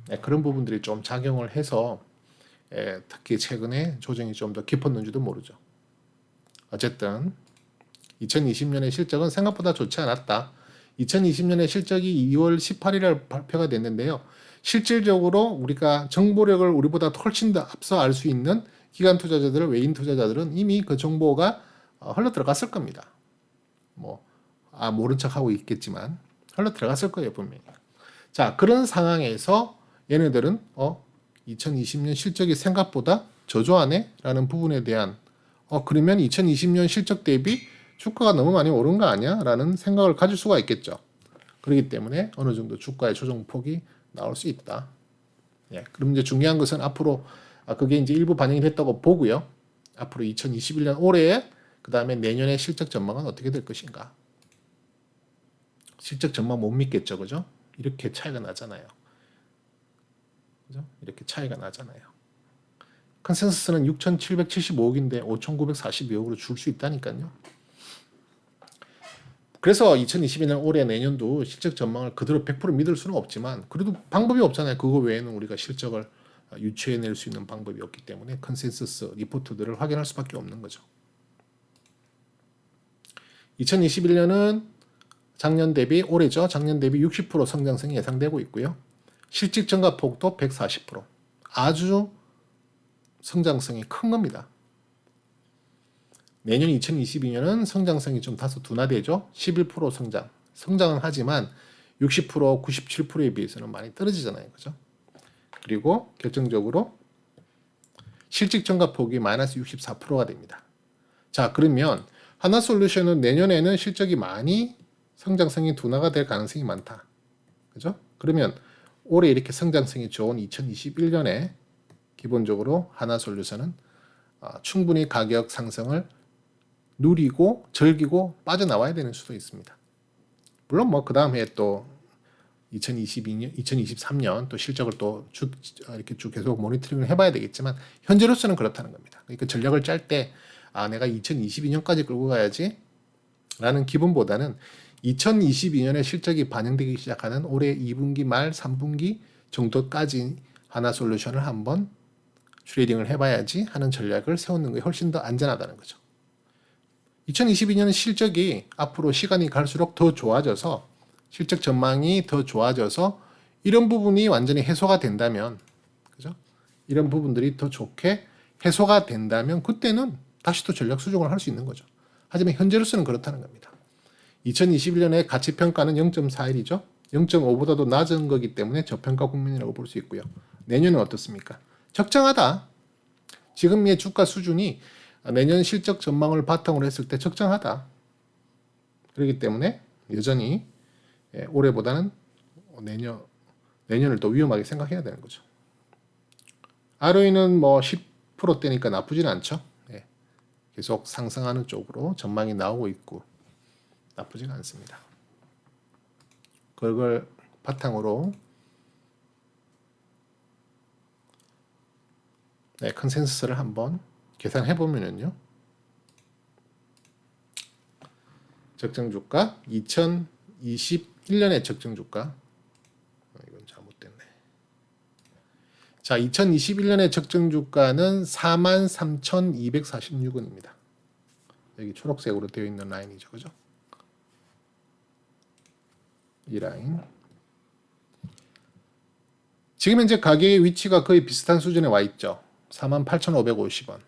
네, 그런 부분들이 좀 작용을 해서 특히 최근에 조정이 좀 더 깊었는지도 모르죠. 어쨌든 2020년의 실적은 생각보다 좋지 않았다. 2020년의 실적이 2월 18일에 발표가 됐는데요. 실질적으로 우리가 정보력을 우리보다 훨씬 더 앞서 알 수 있는 기관 투자자들, 외인 투자자들은 이미 그 정보가 흘러 들어갔을 겁니다. 모른 척하고 있겠지만 흘러 들어갔을 거예요, 분명히. 자, 그런 상황에서 얘네들은 2020년 실적이 생각보다 저조하네? 라는 부분에 대한 그러면 2020년 실적 대비 주가가 너무 많이 오른 거 아니야? 라는 생각을 가질 수가 있겠죠. 그렇기 때문에 어느 정도 주가의 조정폭이 나올 수 있다. 그럼 이제 중요한 것은 앞으로 그게 이제 일부 반영이 됐다고 보고요. 앞으로 2021년 올해에 그 다음에 내년의 실적 전망은 어떻게 될 것인가? 실적 전망 못 믿겠죠, 그죠? 이렇게 차이가 나잖아요. 그죠? 이렇게 차이가 나잖아요. 컨센서스는 6,775억인데 5,942억으로 줄 수 있다니까요. 그래서 2022년 올해 내년도 실적 전망을 그대로 100% 믿을 수는 없지만 그래도 방법이 없잖아요. 그거 외에는 우리가 실적을 유추해낼 수 있는 방법이 없기 때문에 컨센서스 리포트들을 확인할 수밖에 없는 거죠. 2021년은 작년 대비 올해죠. 작년 대비 60% 성장성이 예상되고 있고요. 실질 증가폭도 140%. 아주 성장성이 큰 겁니다. 내년 2022년은 성장성이 좀 다소 둔화되죠. 11% 성장. 성장은 하지만 60%, 97%에 비해서는 많이 떨어지잖아요. 그죠? 그리고 결정적으로 실질 증가폭이 마이너스 64%가 됩니다. 자, 그러면 하나솔루션은 내년에는 실적이 많이 성장성이 둔화가 될 가능성이 많다. 그죠? 그러면 올해 이렇게 성장성이 좋은 2021년에 기본적으로 하나솔루션은 충분히 가격 상승을 누리고 즐기고 빠져나와야 되는 수도 있습니다. 물론 그 다음 해에 또 2022년, 2023년 또 실적을 또 이렇게 쭉 계속 모니터링을 해봐야 되겠지만 현재로서는 그렇다는 겁니다. 그러니까 전략을 짤 때 내가 2022년까지 끌고 가야지 라는 기분보다는 2022년에 실적이 반영되기 시작하는 올해 2분기 말 3분기 정도까지 하나솔루션을 한번 트레이딩을 해봐야지 하는 전략을 세우는 게 훨씬 더 안전하다는 거죠. 2022년 실적이 앞으로 시간이 갈수록 더 좋아져서 실적 전망이 더 좋아져서 이런 부분이 완전히 해소가 된다면, 그죠? 이런 부분들이 더 좋게 해소가 된다면 그때는 다시 또 전략 수정을 할 수 있는 거죠. 하지만 현재로서는 그렇다는 겁니다. 2021년에 가치평가는 0.41이죠. 0.5보다도 낮은 거기 때문에 저평가 국면이라고 볼 수 있고요. 내년은 어떻습니까? 적정하다. 지금의 주가 수준이 내년 실적 전망을 바탕으로 했을 때 적정하다. 그렇기 때문에 여전히 올해보다는 내년을 더 위험하게 생각해야 되는 거죠. ROE는 뭐 10%대니까 나쁘지는 않죠. 계속 상승하는 쪽으로 전망이 나오고 있고 나쁘지가 않습니다. 그걸 바탕으로 컨센서스를 한번 계산해 보면은요. 적정 주가 2021년의 적정 주가 이건 잘못됐네. 자, 2021년의 적정 주가는 43,246원입니다. 여기 초록색으로 되어 있는 라인이죠. 그죠? 이 라인. 지금 현재 가격의 위치가 거의 비슷한 수준에 와 있죠. 48,550원.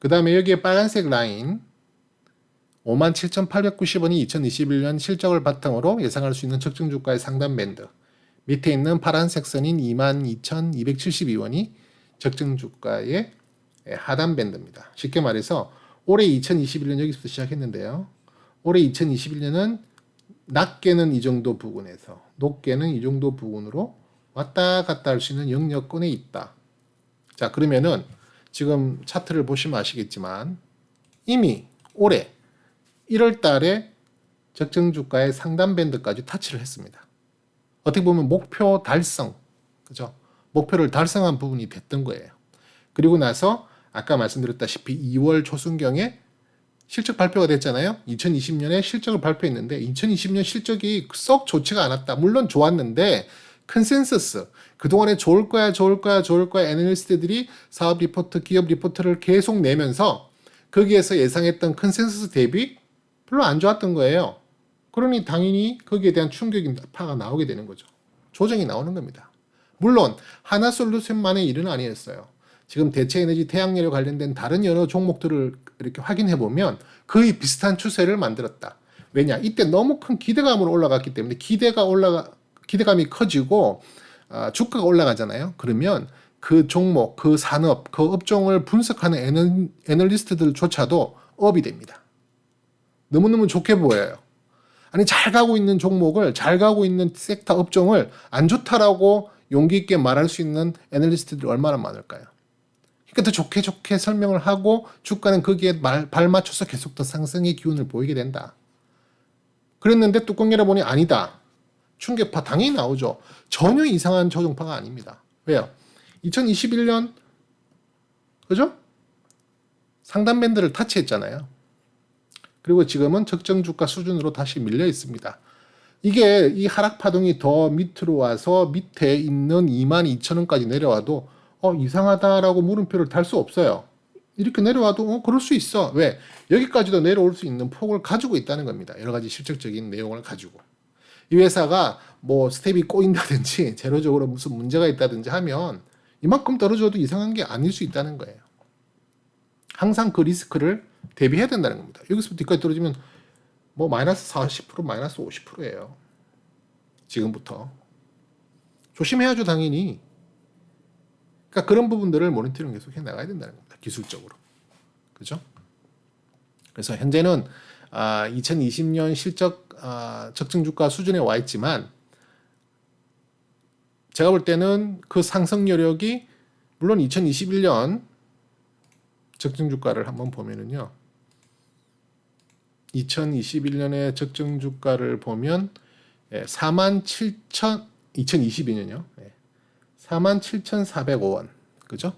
그 다음에 여기에 빨간색 라인 57,890원이 2021년 실적을 바탕으로 예상할 수 있는 적정 주가의 상단 밴드. 밑에 있는 파란색 선인 22,272원이 적정 주가의 하단 밴드입니다. 쉽게 말해서 올해 2021년 여기서부터 시작했는데요. 올해 2021년은 낮게는 이 정도 부근에서 높게는 이 정도 부근으로 왔다 갔다 할 수 있는 영역권에 있다. 자, 그러면은 지금 차트를 보시면 아시겠지만 이미 올해 1월 달에 적정 주가의 상단 밴드까지 타치를 했습니다. 어떻게 보면 목표 달성, 그죠? 목표를 달성한 부분이 됐던 거예요. 그리고 나서 아까 말씀드렸다시피 2월 초순경에 실적 발표가 됐잖아요. 2020년에 실적을 발표했는데 2020년 실적이 썩 좋지가 않았다. 물론 좋았는데 컨센서스, 그동안에 좋을 거야 애널리스트들이 사업 리포트, 기업 리포트를 계속 내면서 거기에서 예상했던 컨센서스 대비 별로 안 좋았던 거예요. 그러니 당연히 거기에 대한 충격이 파가 나오게 되는 거죠. 조정이 나오는 겁니다. 물론 하나솔루션만의 일은 아니었어요. 지금 대체에너지, 태양열에 관련된 다른 여러 종목들을 이렇게 확인해 보면 거의 비슷한 추세를 만들었다. 왜냐? 이때 너무 큰 기대감으로 올라갔기 때문에 기대감이 커지고 주가가 올라가잖아요. 그러면 그 종목, 그 산업, 그 업종을 분석하는 애널리스트들조차도 업이 됩니다. 너무너무 좋게 보여요. 아니, 잘 가고 있는 종목을, 잘 가고 있는 섹터 업종을 안 좋다라고 용기 있게 말할 수 있는 애널리스트들이 얼마나 많을까요? 그러니까 더 좋게 설명을 하고 주가는 거기에 발 맞춰서 계속 더 상승의 기운을 보이게 된다. 그랬는데 뚜껑 열어보니 아니다. 충격파 당연히 나오죠. 전혀 이상한 조정파가 아닙니다. 왜요? 2021년 그죠? 상단 밴드를 타치했잖아요. 그리고 지금은 적정 주가 수준으로 다시 밀려 있습니다. 이게 이 하락 파동이 더 밑으로 와서 밑에 있는 22,000원까지 내려와도 이상하다라고 물음표를 달 수 없어요. 이렇게 내려와도 그럴 수 있어. 왜? 여기까지도 내려올 수 있는 폭을 가지고 있다는 겁니다. 여러 가지 실질적인 내용을 가지고. 이 회사가 뭐 스텝이 꼬인다든지 재료적으로 무슨 문제가 있다든지 하면 이만큼 떨어져도 이상한 게 아닐 수 있다는 거예요. 항상 그 리스크를 대비해야 된다는 겁니다. 여기서부터 뒤까지 떨어지면 뭐 마이너스 40%, 마이너스 50%예요. 지금부터. 조심해야죠, 당연히. 그러니까 그런 부분들을 모니터링 계속 해 나가야 된다는 겁니다. 기술적으로. 그죠? 그래서 현재는 2020년 실적 적정 주가 수준에 와 있지만 제가 볼 때는 그 상승 여력이 물론 2021년 적정 주가를 한번 보면은요. 2021년의 적정 주가를 보면 2022년이요. 47,405원. 그죠?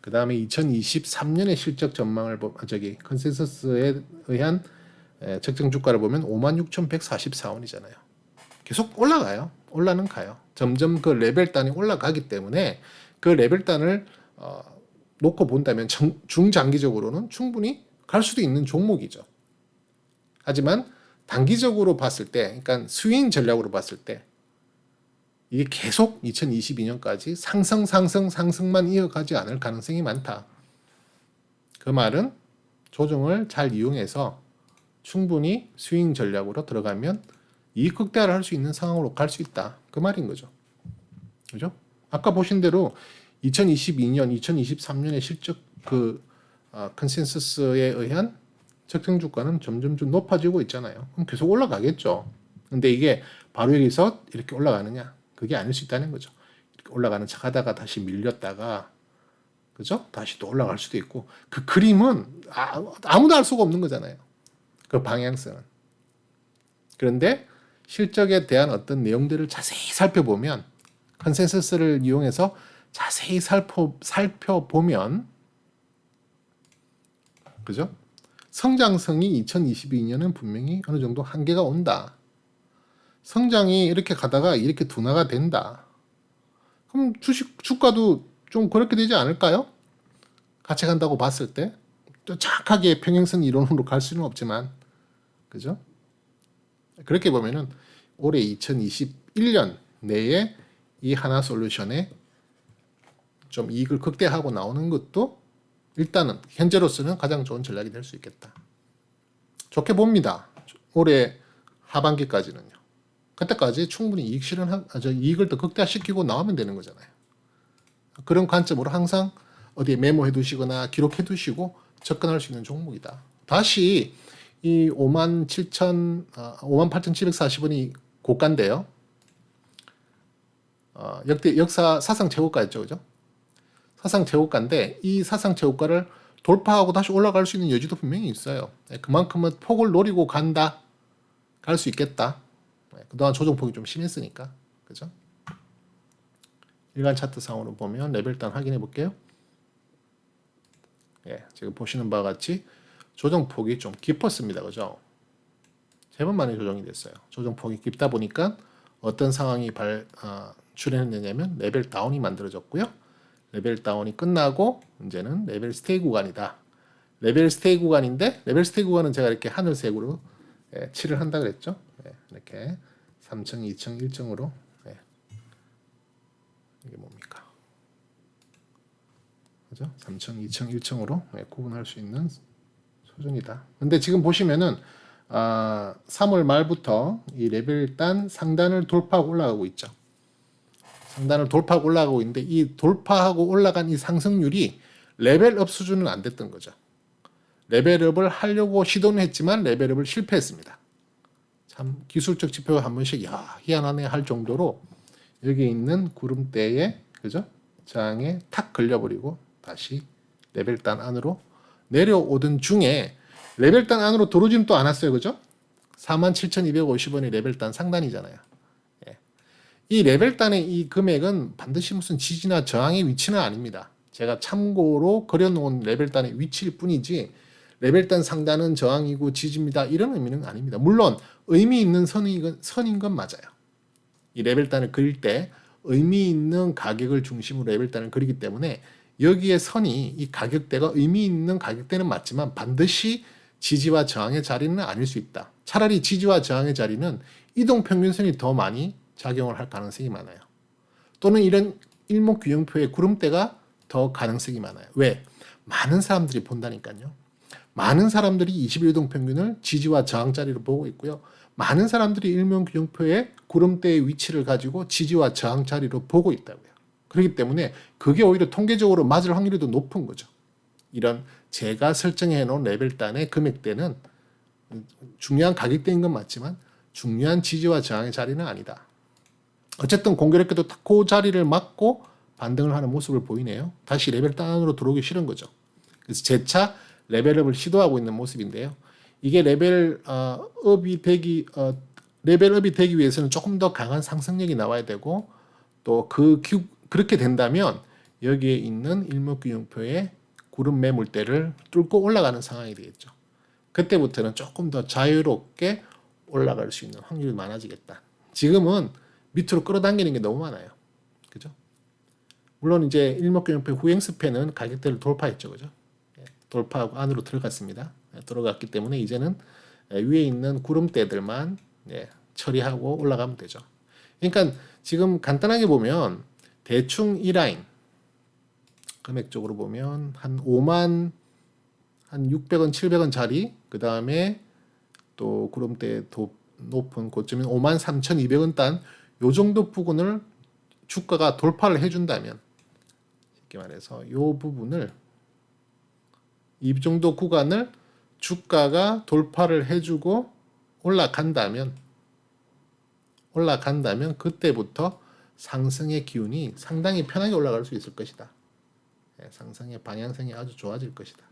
그 다음에 2023년의 실적 전망을 컨센서스에 의한 적정 주가를 보면 56,144원이잖아요. 계속 올라가요. 올라는 가요. 점점 그 레벨단이 올라가기 때문에 그 레벨단을 놓고 본다면 중장기적으로는 충분히 갈 수도 있는 종목이죠. 하지만 단기적으로 봤을 때, 그러니까 스윙 전략으로 봤을 때 이게 계속 2022년까지 상승만 이어가지 않을 가능성이 많다. 그 말은 조정을 잘 이용해서 충분히 스윙 전략으로 들어가면 이익 극대화를 할 수 있는 상황으로 갈 수 있다. 그 말인 거죠. 그죠? 아까 보신 대로 2022년, 2023년의 실적 컨센서스에 의한 특정 주가는 점점 좀 높아지고 있잖아요. 그럼 계속 올라가겠죠. 근데 이게 바로 여기서 이렇게 올라가느냐? 그게 아닐 수 있다는 거죠. 이렇게 올라가는 척 하다가 다시 밀렸다가, 그죠? 다시 또 올라갈 수도 있고. 그 그림은 아무도 알 수가 없는 거잖아요. 그 방향성은. 그런데 실적에 대한 어떤 내용들을 자세히 살펴보면, 컨센서스를 이용해서 자세히 살펴보면, 그죠? 성장성이 2022년은 분명히 어느 정도 한계가 온다. 성장이 이렇게 가다가 이렇게 둔화가 된다. 그럼 주가도 좀 그렇게 되지 않을까요? 같이 간다고 봤을 때. 또 정확하게 평행선 이론으로 갈 수는 없지만, 그죠? 그렇게 보면은 올해 2021년 내에 이 하나솔루션에 좀 이익을 극대화하고 나오는 것도 일단은 현재로서는 가장 좋은 전략이 될 수 있겠다. 좋게 봅니다. 올해 하반기까지는요. 그때까지 충분히 이익을 더 극대화시키고 나오면 되는 거잖아요. 그런 관점으로 항상 어디에 메모해 두시거나 기록해 두시고 접근할 수 있는 종목이다. 다시 이 58,740원이 고가인데요. 역대 역사 사상 최고가였죠. 그죠? 사상 최고가인데 이 사상 최고가를 돌파하고 다시 올라갈 수 있는 여지도 분명히 있어요. 그만큼은 폭을 노리고 간다. 갈 수 있겠다. 그동안 조정폭이 좀 심했으니까. 그죠? 일간 차트상으로 보면 레벨단 확인해 볼게요. 예, 지금 보시는 바와 같이 조정폭이 좀 깊었습니다. 그죠? 세 번 만에 조정이 됐어요. 조정폭이 깊다 보니까 어떤 상황이 출현했느냐면 레벨 다운이 만들어졌고요. 레벨 다운이 끝나고 이제는 레벨 스테이 구간이다. 레벨 스테이 구간인데 레벨 스테이 구간은 제가 이렇게 하늘색으로 칠을 한다 그랬죠. 이렇게 3층, 2층, 1층으로 이게 뭡니까? 그죠? 3층, 2층, 1층으로 구분할 수 있는 수준이다. 근데 지금 보시면은 3월 말부터 이 레벨단 상단을 돌파하고 올라가고 있죠. 상단을 돌파하고 올라가고 있는데 이 돌파하고 올라간 이 상승률이 레벨업 수준은 안 됐던 거죠. 레벨업을 하려고 시도는 했지만 레벨업을 실패했습니다. 참 기술적 지표가 한 번씩 희한하네 할 정도로 여기 있는 구름대에 그죠? 저항에 탁 걸려버리고 다시 레벨단 안으로 내려오던 중에 레벨단 안으로 들어오지는 또 않았어요. 그죠? 47,250원이 레벨단 상단이잖아요. 이 레벨단의 이 금액은 반드시 무슨 지지나 저항의 위치는 아닙니다. 제가 참고로 그려놓은 레벨단의 위치일 뿐이지 레벨단 상단은 저항이고 지지입니다. 이런 의미는 아닙니다. 물론 의미 있는 선인 건 맞아요. 이 레벨단을 그릴 때 의미 있는 가격을 중심으로 레벨단을 그리기 때문에 여기에 선이 이 가격대가 의미 있는 가격대는 맞지만 반드시 지지와 저항의 자리는 아닐 수 있다. 차라리 지지와 저항의 자리는 이동평균선이 더 많이 작용을 할 가능성이 많아요. 또는 이런 일목균형표의 구름대가 더 가능성이 많아요. 왜? 많은 사람들이 본다니까요. 많은 사람들이 21동 평균을 지지와 저항 자리로 보고 있고요. 많은 사람들이 일목균형표의 구름대의 위치를 가지고 지지와 저항 자리로 보고 있다고요. 그렇기 때문에 그게 오히려 통계적으로 맞을 확률이 더 높은 거죠. 이런 제가 설정해 놓은 레벨단의 금액대는 중요한 가격대인 건 맞지만 중요한 지지와 저항의 자리는 아니다. 어쨌든 공교롭게도 그 자리를 막고 반등을 하는 모습을 보이네요. 다시 레벨단으로 들어오기 싫은 거죠. 그래서 재차 레벨업을 시도하고 있는 모습인데요. 이게 레벨업이 되기 위해서는 조금 더 강한 상승력이 나와야 되고 또 그렇게 된다면 여기에 있는 일목균형표의 구름 매물대를 뚫고 올라가는 상황이 되겠죠. 그때부터는 조금 더 자유롭게 올라갈 수 있는 확률이 많아지겠다. 지금은 밑으로 끌어당기는 게 너무 많아요. 그죠? 물론 이제 일목균형표 후행스팬은 가격대를 돌파했죠. 그죠? 돌파하고 안으로 들어갔습니다. 들어갔기 때문에 이제는 위에 있는 구름대들만 처리하고 올라가면 되죠. 그러니까 지금 간단하게 보면 대충 이 라인 금액적으로 보면 한 5만 한 600원, 700원짜리 그 다음에 또 구름대 높은 고점인 53,200원 단 요 정도 부분을 주가가 돌파를 해준다면 쉽게 말해서 요 부분을 이 정도 구간을 주가가 돌파를 해주고 올라간다면 그때부터 상승의 기운이 상당히 편하게 올라갈 수 있을 것이다. 상승의 방향성이 아주 좋아질 것이다.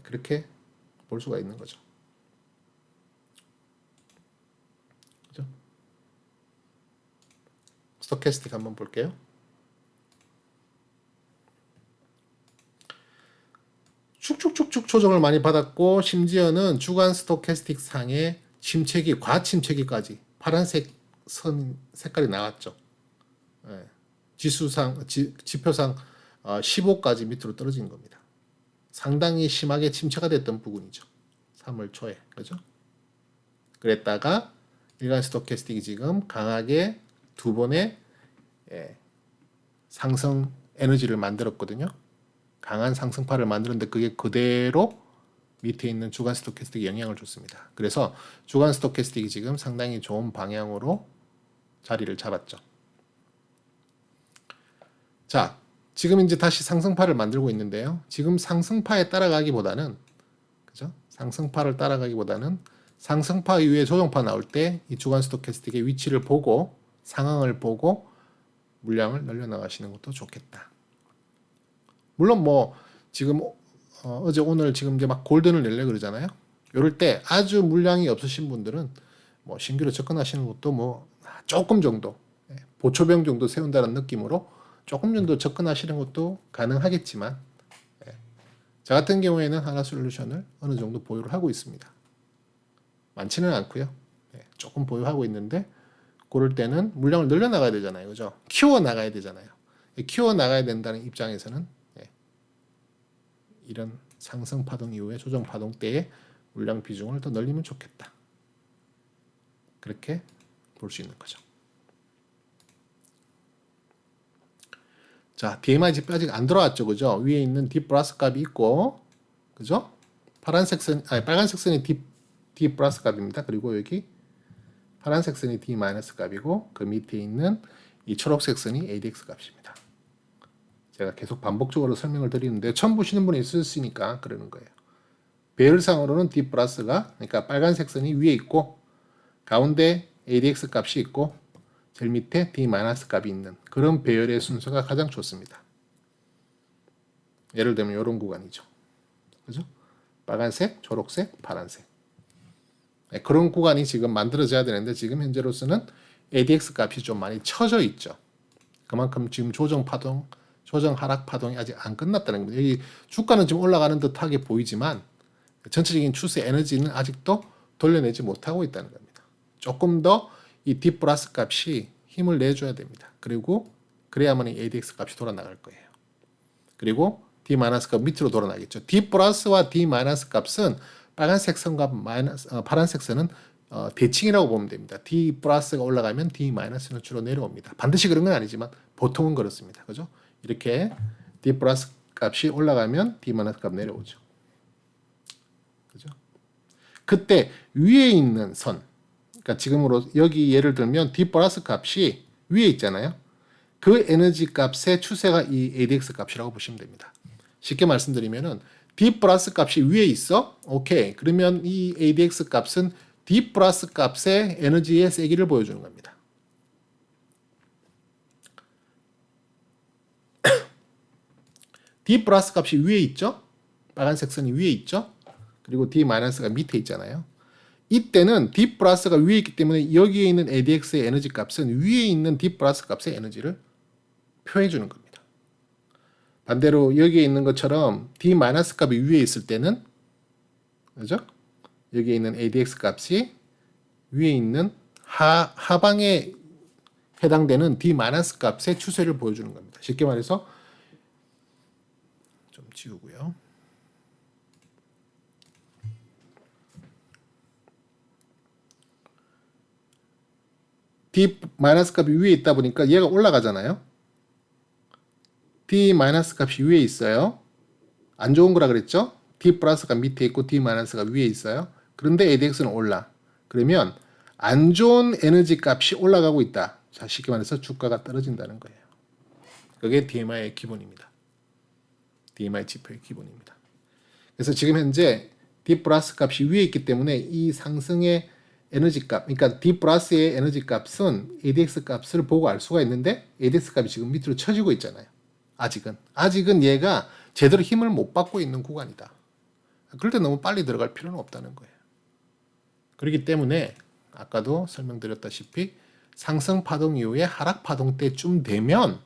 그렇게 볼 수가 있는 거죠. 그죠? 스토캐스틱 한번 볼게요. 축축축축 조정을 많이 받았고 심지어는 주간 스토캐스틱 상의 침체기, 과침체기까지 파란색 선 색깔이 나왔죠. 지표상 15까지 밑으로 떨어진 겁니다. 상당히 심하게 침체가 됐던 부분이죠. 3월 초에. 그죠? 그랬다가 일간 스토캐스틱이 지금 강하게 두 번의 상승 에너지를 만들었거든요. 강한 상승파를 만드는데 그게 그대로 밑에 있는 주간 스토캐스틱에 영향을 줬습니다. 그래서 주간 스토캐스틱이 지금 상당히 좋은 방향으로 자리를 잡았죠. 자, 지금 이제 다시 상승파를 만들고 있는데요. 지금 상승파에 따라가기보다는 그죠? 상승파를 따라가기보다는 상승파 이후에 조정파 나올 때 이 주간 스토캐스틱의 위치를 보고 상황을 보고 물량을 늘려나가시는 것도 좋겠다. 물론 뭐 지금 어제 오늘 지금 이제 막 골든을 내려 그러잖아요. 이럴 때 아주 물량이 없으신 분들은 뭐 신규로 접근하시는 것도 뭐 조금 정도 보초병 정도 세운다는 느낌으로 조금 정도 접근하시는 것도 가능하겠지만 저 같은 경우에는 하나솔루션을 어느 정도 보유를 하고 있습니다. 많지는 않고요. 조금 보유하고 있는데 그럴 때는 물량을 늘려나가야 되잖아요. 그죠? 키워나가야 되잖아요. 키워나가야 된다는 입장에서는 이런 상승 파동 이후에 조정 파동 때에 물량 비중을 더 늘리면 좋겠다. 그렇게 볼 수 있는 거죠. 자, DMI 지표 아직 안 들어왔죠. 그죠? 위에 있는 D 플러스 값이 있고, 그죠? 빨간색 선이 D 플러스 값입니다. 그리고 여기 파란색 선이 D 마이너스 값이고, 그 밑에 있는 이 초록색 선이 ADX 값입니다. 제가 계속 반복적으로 설명을 드리는데, 처음 보시는 분이 있으시니까 그러는 거예요. 배열상으로는 D 플러스가, 그러니까 빨간색 선이 위에 있고, 가운데 ADX 값이 있고, 제일 밑에 D 마이너스 값이 있는 그런 배열의 순서가 가장 좋습니다. 예를 들면 이런 구간이죠. 그죠? 빨간색, 초록색, 파란색. 그런 구간이 지금 만들어져야 되는데 지금 현재로서는 ADX 값이 좀 많이 처져 있죠. 그만큼 지금 조정 하락 파동이 아직 안 끝났다는 겁니다. 여기 주가는 좀 올라가는 듯하게 보이지만 전체적인 추세 에너지는 아직도 돌려내지 못하고 있다는 겁니다. 조금 더 이 D 플러스 값이 힘을 내줘야 됩니다. 그리고 그래야만 이 ADX 값이 돌아나갈 거예요. 그리고 D 마이너스 값 밑으로 돌아나겠죠. D 플러스와 D 마이너스 값은 빨간색 선과 파란색 선은 대칭이라고 보면 됩니다. D 플러스가 올라가면 D 마이너스는 주로 내려옵니다. 반드시 그런 건 아니지만 보통은 그렇습니다. 그죠? 이렇게 D 플러스 값이 올라가면 D 마이너스 값 내려오죠. 그죠? 그때 위에 있는 선, 그러니까 지금으로 여기 예를 들면 D 플러스 값이 위에 있잖아요. 그 에너지 값의 추세가 이 ADX 값이라고 보시면 됩니다. 쉽게 말씀드리면은 D 플러스 값이 위에 있어? 오케이. 그러면 이 ADX 값은 D 플러스 값의 에너지의 세기를 보여주는 겁니다. D 플러스 값이 위에 있죠? 빨간색 선이 위에 있죠? 그리고 D 마이너스가 밑에 있잖아요. 이때는 D 플러스가 위에 있기 때문에 여기에 있는 ADX의 에너지 값은 위에 있는 D 플러스 값의 에너지를 표해 주는 겁니다. 반대로 여기에 있는 것처럼 D 마이너스 값이 위에 있을 때는 그죠? 여기에 있는 ADX 값이 위에 있는 하방에 해당되는 D 마이너스 값의 추세를 보여주는 겁니다. 쉽게 말해서 좀 지우고요. D 마이너스 값이 위에 있다 보니까 얘가 올라가잖아요. D 마이너스 값이 위에 있어요. 안 좋은 거라 그랬죠? D 플러스가 밑에 있고 D 마이너스가 위에 있어요. 그런데 ADX는 올라. 그러면 안 좋은 에너지 값이 올라가고 있다. 자, 쉽게 말해서 주가가 떨어진다는 거예요. 그게 DMI의 기본입니다. DMI 지표의 기본입니다. 그래서 지금 현재 D 플러스 값이 위에 있기 때문에 이 상승의 에너지 값, 그러니까 D 플러스의 에너지 값은 ADX 값을 보고 알 수가 있는데 ADX 값이 지금 밑으로 쳐지고 있잖아요. 아직은 얘가 제대로 힘을 못 받고 있는 구간이다. 그럴 때 너무 빨리 들어갈 필요는 없다는 거예요. 그렇기 때문에 아까도 설명드렸다시피 상승 파동 이후에 하락 파동 때쯤 되면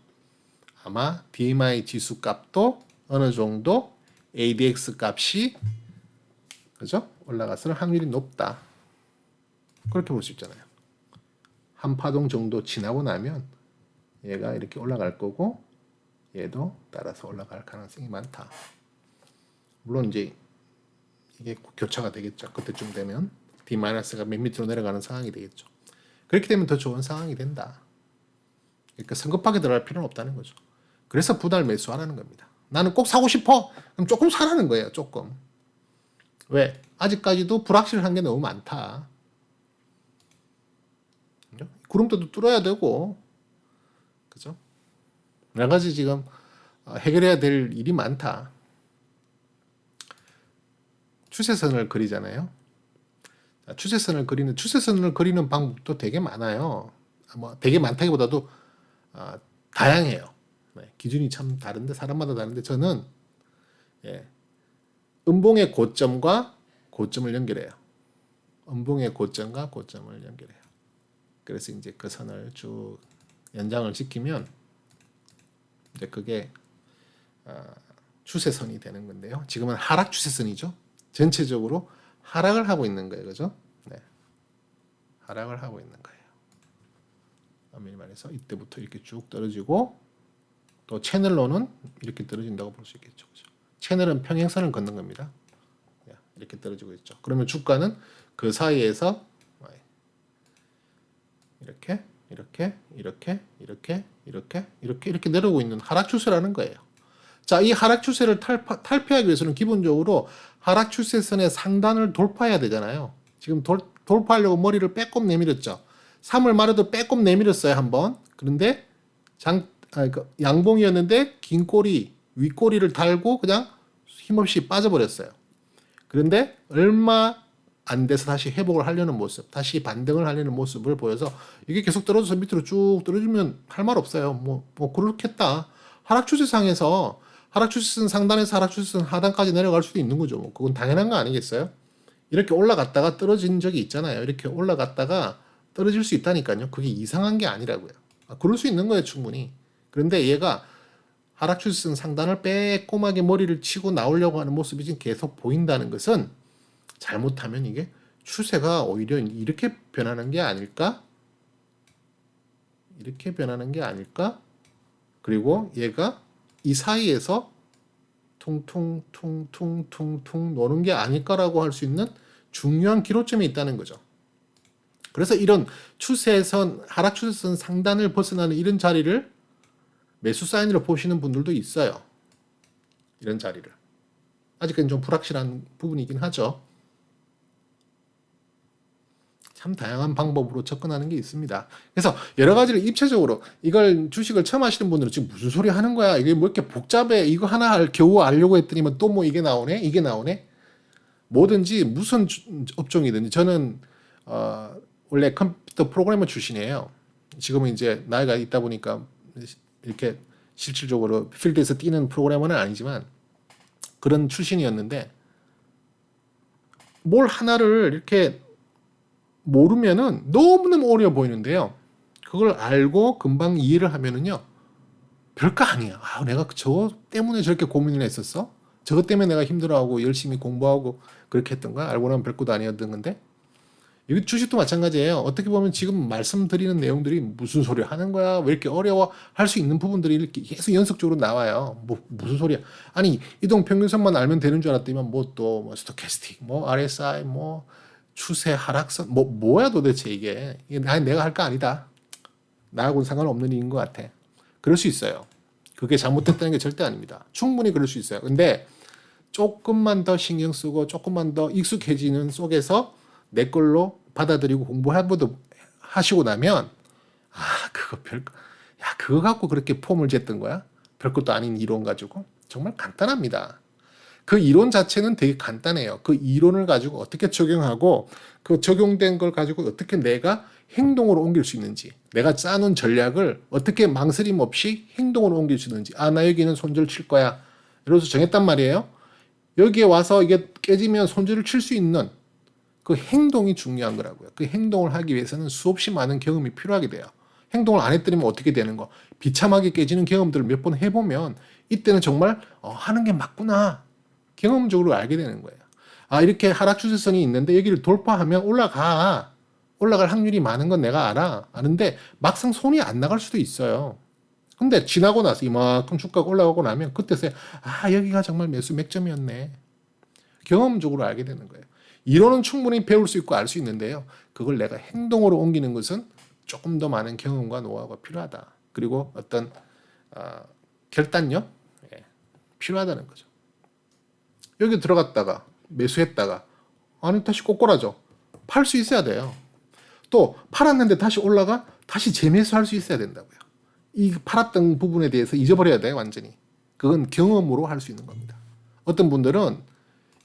아마 DMI 지수 값도 어느 정도 ADX 값이 그죠? 올라갔을 확률이 높다. 그렇게 볼 수 있잖아요. 한 파동 정도 지나고 나면 얘가 이렇게 올라갈 거고 얘도 따라서 올라갈 가능성이 많다. 물론 이제 이게 교차가 되겠죠. 그때쯤 되면 D-가 맨 밑으로 내려가는 상황이 되겠죠. 그렇게 되면 더 좋은 상황이 된다. 그러니까 성급하게 들어갈 필요는 없다는 거죠. 그래서 분할 매수하라는 겁니다. 나는 꼭 사고 싶어. 그럼 조금 사라는 거예요. 조금. 왜? 아직까지도 불확실한 게 너무 많다. 구름대도 뚫어야 되고, 그죠? 여러 가지 지금 해결해야 될 일이 많다. 추세선을 그리잖아요. 추세선을 그리는 방법도 되게 많아요. 뭐 되게 많다기보다도 다양해요. 네, 기준이 참 다른데 사람마다 다른데 저는 음봉의 고점과 고점을 연결해요. 음봉의 고점과 고점을 연결해요. 그래서 이제 그 선을 쭉 연장을 지키면 이제 그게 추세선이 되는 건데요. 지금은 하락 추세선이죠. 전체적으로 하락을 하고 있는 거예요. 그죠? 네. 하락을 하고 있는 거예요. 엄밀히 말해서 이때부터 이렇게 쭉 떨어지고 또 채널로는 이렇게 떨어진다고 볼 수 있겠죠. 그죠? 채널은 평행선을 걷는 겁니다. 이렇게 떨어지고 있죠. 그러면 주가는 그 사이에서 이렇게 내려오고 있는 하락 추세라는 거예요. 자, 이 하락 추세를 탈피하기 위해서는 기본적으로 하락 추세선의 상단을 돌파해야 되잖아요. 지금 돌파하려고 머리를 빼꼼 내밀었죠. 3월 말에도 빼꼼 내밀었어요, 한번. 그런데 양봉이었는데 긴 꼬리, 윗꼬리를 달고 그냥 힘없이 빠져버렸어요. 그런데 얼마 안 돼서 다시 회복을 하려는 모습, 다시 반등을 하려는 모습을 보여서 이게 계속 떨어져서 밑으로 쭉 떨어지면 할 말 없어요. 뭐 그렇겠다. 하락 추세상에서 하락 추세선 상단에서 하락 추세선 하단까지 내려갈 수도 있는 거죠. 뭐 그건 당연한 거 아니겠어요? 이렇게 올라갔다가 떨어진 적이 있잖아요. 이렇게 올라갔다가 떨어질 수 있다니까요. 그게 이상한 게 아니라고요. 그럴 수 있는 거예요, 충분히. 그런데 얘가 하락 추세선 상단을 빼꼼하게 머리를 치고 나오려고 하는 모습이 지금 계속 보인다는 것은 잘못하면 이게 추세가 오히려 이렇게 변하는 게 아닐까? 이렇게 변하는 게 아닐까? 그리고 얘가 이 사이에서 퉁퉁퉁퉁퉁퉁 노는 게 아닐까라고 할 수 있는 중요한 기로점이 있다는 거죠. 그래서 이런 추세선, 하락 추세선 상단을 벗어나는 이런 자리를 매수 사인으로 보시는 분들도 있어요. 이런 자리를. 아직까지는 좀 불확실한 부분이긴 하죠. 참 다양한 방법으로 접근하는 게 있습니다. 그래서 여러 가지를 입체적으로 이걸 주식을 처음 하시는 분들은 지금 무슨 소리 하는 거야? 이게 뭐 이렇게 복잡해? 이거 하나 겨우 알려고 했더니만 또 뭐 이게 나오네? 이게 나오네? 뭐든지 무슨 업종이든지 저는 원래 컴퓨터 프로그래머 출신이에요. 지금은 이제 나이가 있다 보니까 이렇게 실질적으로 필드에서 뛰는 프로그래머는 아니지만 그런 출신이었는데 뭘 하나를 이렇게 모르면은 너무너무 어려워 보이는데요. 그걸 알고 금방 이해를 하면은요. 별거 아니야. 내가 저거 때문에 저렇게 고민을 했었어? 저것 때문에 내가 힘들어하고 열심히 공부하고 그렇게 했던 거야? 알고 나면 별것도 아니었던 건데? 여기 주식도 마찬가지예요. 어떻게 보면 지금 말씀드리는 내용들이 무슨 소리 하는 거야? 왜 이렇게 어려워? 할 수 있는 부분들이 이렇게 계속 연속적으로 나와요. 무슨 소리야? 아니, 이동평균선만 알면 되는 줄 알았더니만 뭐 스토캐스틱, 뭐 RSI, 뭐 추세 하락선, 뭐야 도대체 이게 내가 할 거 아니다. 나하고는 상관없는 일인 것 같아. 그럴 수 있어요. 그게 잘못됐다는 게 절대 아닙니다. 충분히 그럴 수 있어요. 근데 조금만 더 신경 쓰고 조금만 더 익숙해지는 속에서 내 걸로 받아들이고 공부해보도 하시고 나면 그거 야 그거 갖고 그렇게 폼을 쟀던 거야? 별것도 아닌 이론 가지고 정말 간단합니다. 그 이론 자체는 되게 간단해요. 그 이론을 가지고 어떻게 적용하고 그 적용된 걸 가지고 어떻게 내가 행동으로 옮길 수 있는지, 내가 짜놓은 전략을 어떻게 망설임 없이 행동으로 옮길 수 있는지, 나 여기는 손절 칠 거야. 이래서 정했단 말이에요. 여기에 와서 이게 깨지면 손절을 칠 수 있는 그 행동이 중요한 거라고요. 그 행동을 하기 위해서는 수없이 많은 경험이 필요하게 돼요. 행동을 안 했더니 어떻게 되는 거? 비참하게 깨지는 경험들을 몇 번 해보면 이때는 정말 하는 게 맞구나. 경험적으로 알게 되는 거예요. 이렇게 하락 추세선이 있는데 여기를 돌파하면 올라갈 확률이 많은 건 내가 아는데 막상 손이 안 나갈 수도 있어요. 근데 지나고 나서 이만큼 주가가 올라가고 나면 그때서야 여기가 정말 매수 맥점이었네. 경험적으로 알게 되는 거예요. 이론은 충분히 배울 수 있고 알 수 있는데요. 그걸 내가 행동으로 옮기는 것은 조금 더 많은 경험과 노하우가 필요하다. 그리고 어떤 결단력 필요하다는 거죠. 여기 들어갔다가 매수했다가 다시 꼬꾸라져. 팔 수 있어야 돼요. 또 팔았는데 다시 올라가 다시 재매수할 수 있어야 된다고요. 이 팔았던 부분에 대해서 잊어버려야 돼요. 완전히. 그건 경험으로 할 수 있는 겁니다. 어떤 분들은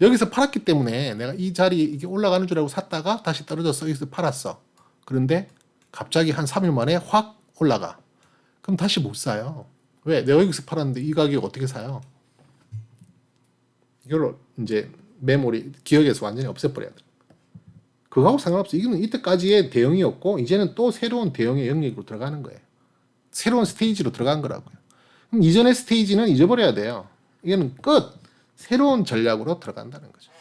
여기서 팔았기 때문에 내가 이 자리에 이게 올라가는 줄 알고 샀다가 다시 떨어져서 여기서 팔았어. 그런데 갑자기 한 3일 만에 확 올라가. 그럼 다시 못 사요. 왜? 내가 여기서 팔았는데 이 가격에 어떻게 사요? 이걸 이제 메모리, 기억에서 완전히 없애버려야 돼요. 그거하고 상관없어. 이거는 이때까지의 대응이었고 이제는 또 새로운 대응의 영역으로 들어가는 거예요. 새로운 스테이지로 들어간 거라고요. 그럼 이전의 스테이지는 잊어버려야 돼요. 이거는 끝. 새로운 전략으로 들어간다는 거죠.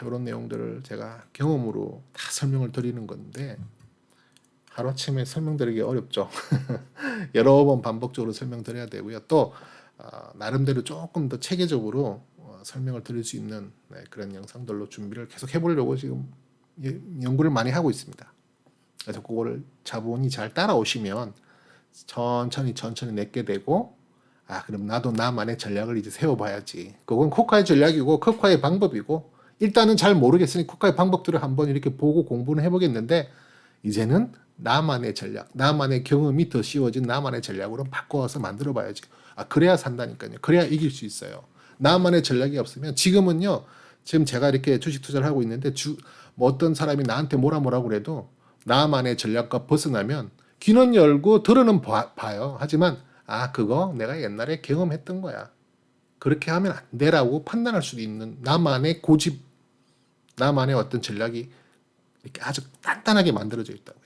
이런 내용들을 제가 경험으로 다 설명을 드리는 건데 하루아침에 설명드리기 어렵죠. 여러 번 반복적으로 설명드려야 되고요. 또 나름대로 조금 더 체계적으로 설명을 드릴 수 있는 그런 영상들로 준비를 계속 해보려고 지금 연구를 많이 하고 있습니다. 그래서 그거를 차분히 잘 따라오시면 천천히 내게 되고 그럼 나도 나만의 전략을 이제 세워봐야지. 그건 코카의 전략이고 코카의 방법이고 일단은 잘 모르겠으니 코카의 방법들을 한번 이렇게 보고 공부는 해보겠는데 이제는 나만의 전략, 나만의 경험이 더 씌워진 나만의 전략으로 바꿔서 만들어봐야지. 그래야 산다니까요. 그래야 이길 수 있어요. 나만의 전략이 없으면 지금은요. 지금 제가 이렇게 주식 투자를 하고 있는데 뭐 어떤 사람이 나한테 뭐라고 그래도 나만의 전략과 벗어나면 귀는 열고 들어는 봐요. 하지만 그거 내가 옛날에 경험했던 거야. 그렇게 하면 안 돼라고 판단할 수도 있는 나만의 고집, 나만의 어떤 전략이 이렇게 아주 단단하게 만들어져 있다고요.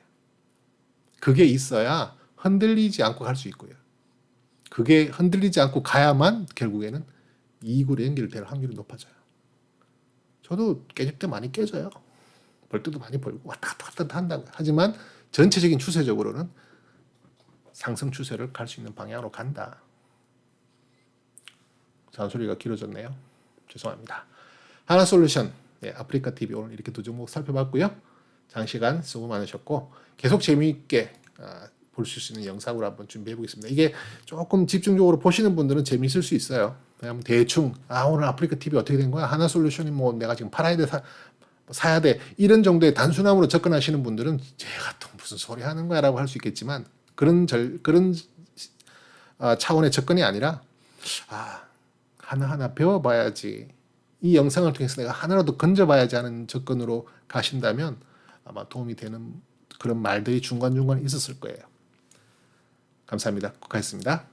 그게 있어야 흔들리지 않고 갈 수 있고요. 그게 흔들리지 않고 가야만 결국에는 이익으로 연결될 확률이 높아져요. 저도 깨질 때 많이 깨져요. 벌 때도 많이 벌고 왔다 갔다 한다고요. 하지만 전체적인 추세적으로는 상승 추세를 갈 수 있는 방향으로 간다. 잔소리가 길어졌네요. 죄송합니다. 하나솔루션, 아프리카 TV 오늘 이렇게 두 종목 살펴봤고요. 장시간 수고 많으셨고 계속 재미있게 볼 수 있는 영상으로 한번 준비해 보겠습니다. 이게 조금 집중적으로 보시는 분들은 재미있을 수 있어요. 그냥 대충 오늘 아프리카 TV 어떻게 된 거야? 하나솔루션이 뭐 내가 지금 팔아야 돼 사야 돼 이런 정도의 단순함으로 접근하시는 분들은 제가 또 무슨 소리 하는 거야 라고 할 수 있겠지만 그런 차원의 접근이 아니라 하나하나 배워봐야지 이 영상을 통해서 내가 하나라도 건져봐야지 하는 접근으로 가신다면 아마 도움이 되는 그런 말들이 중간중간 있었을 거예요. 감사합니다. 국화였습니다.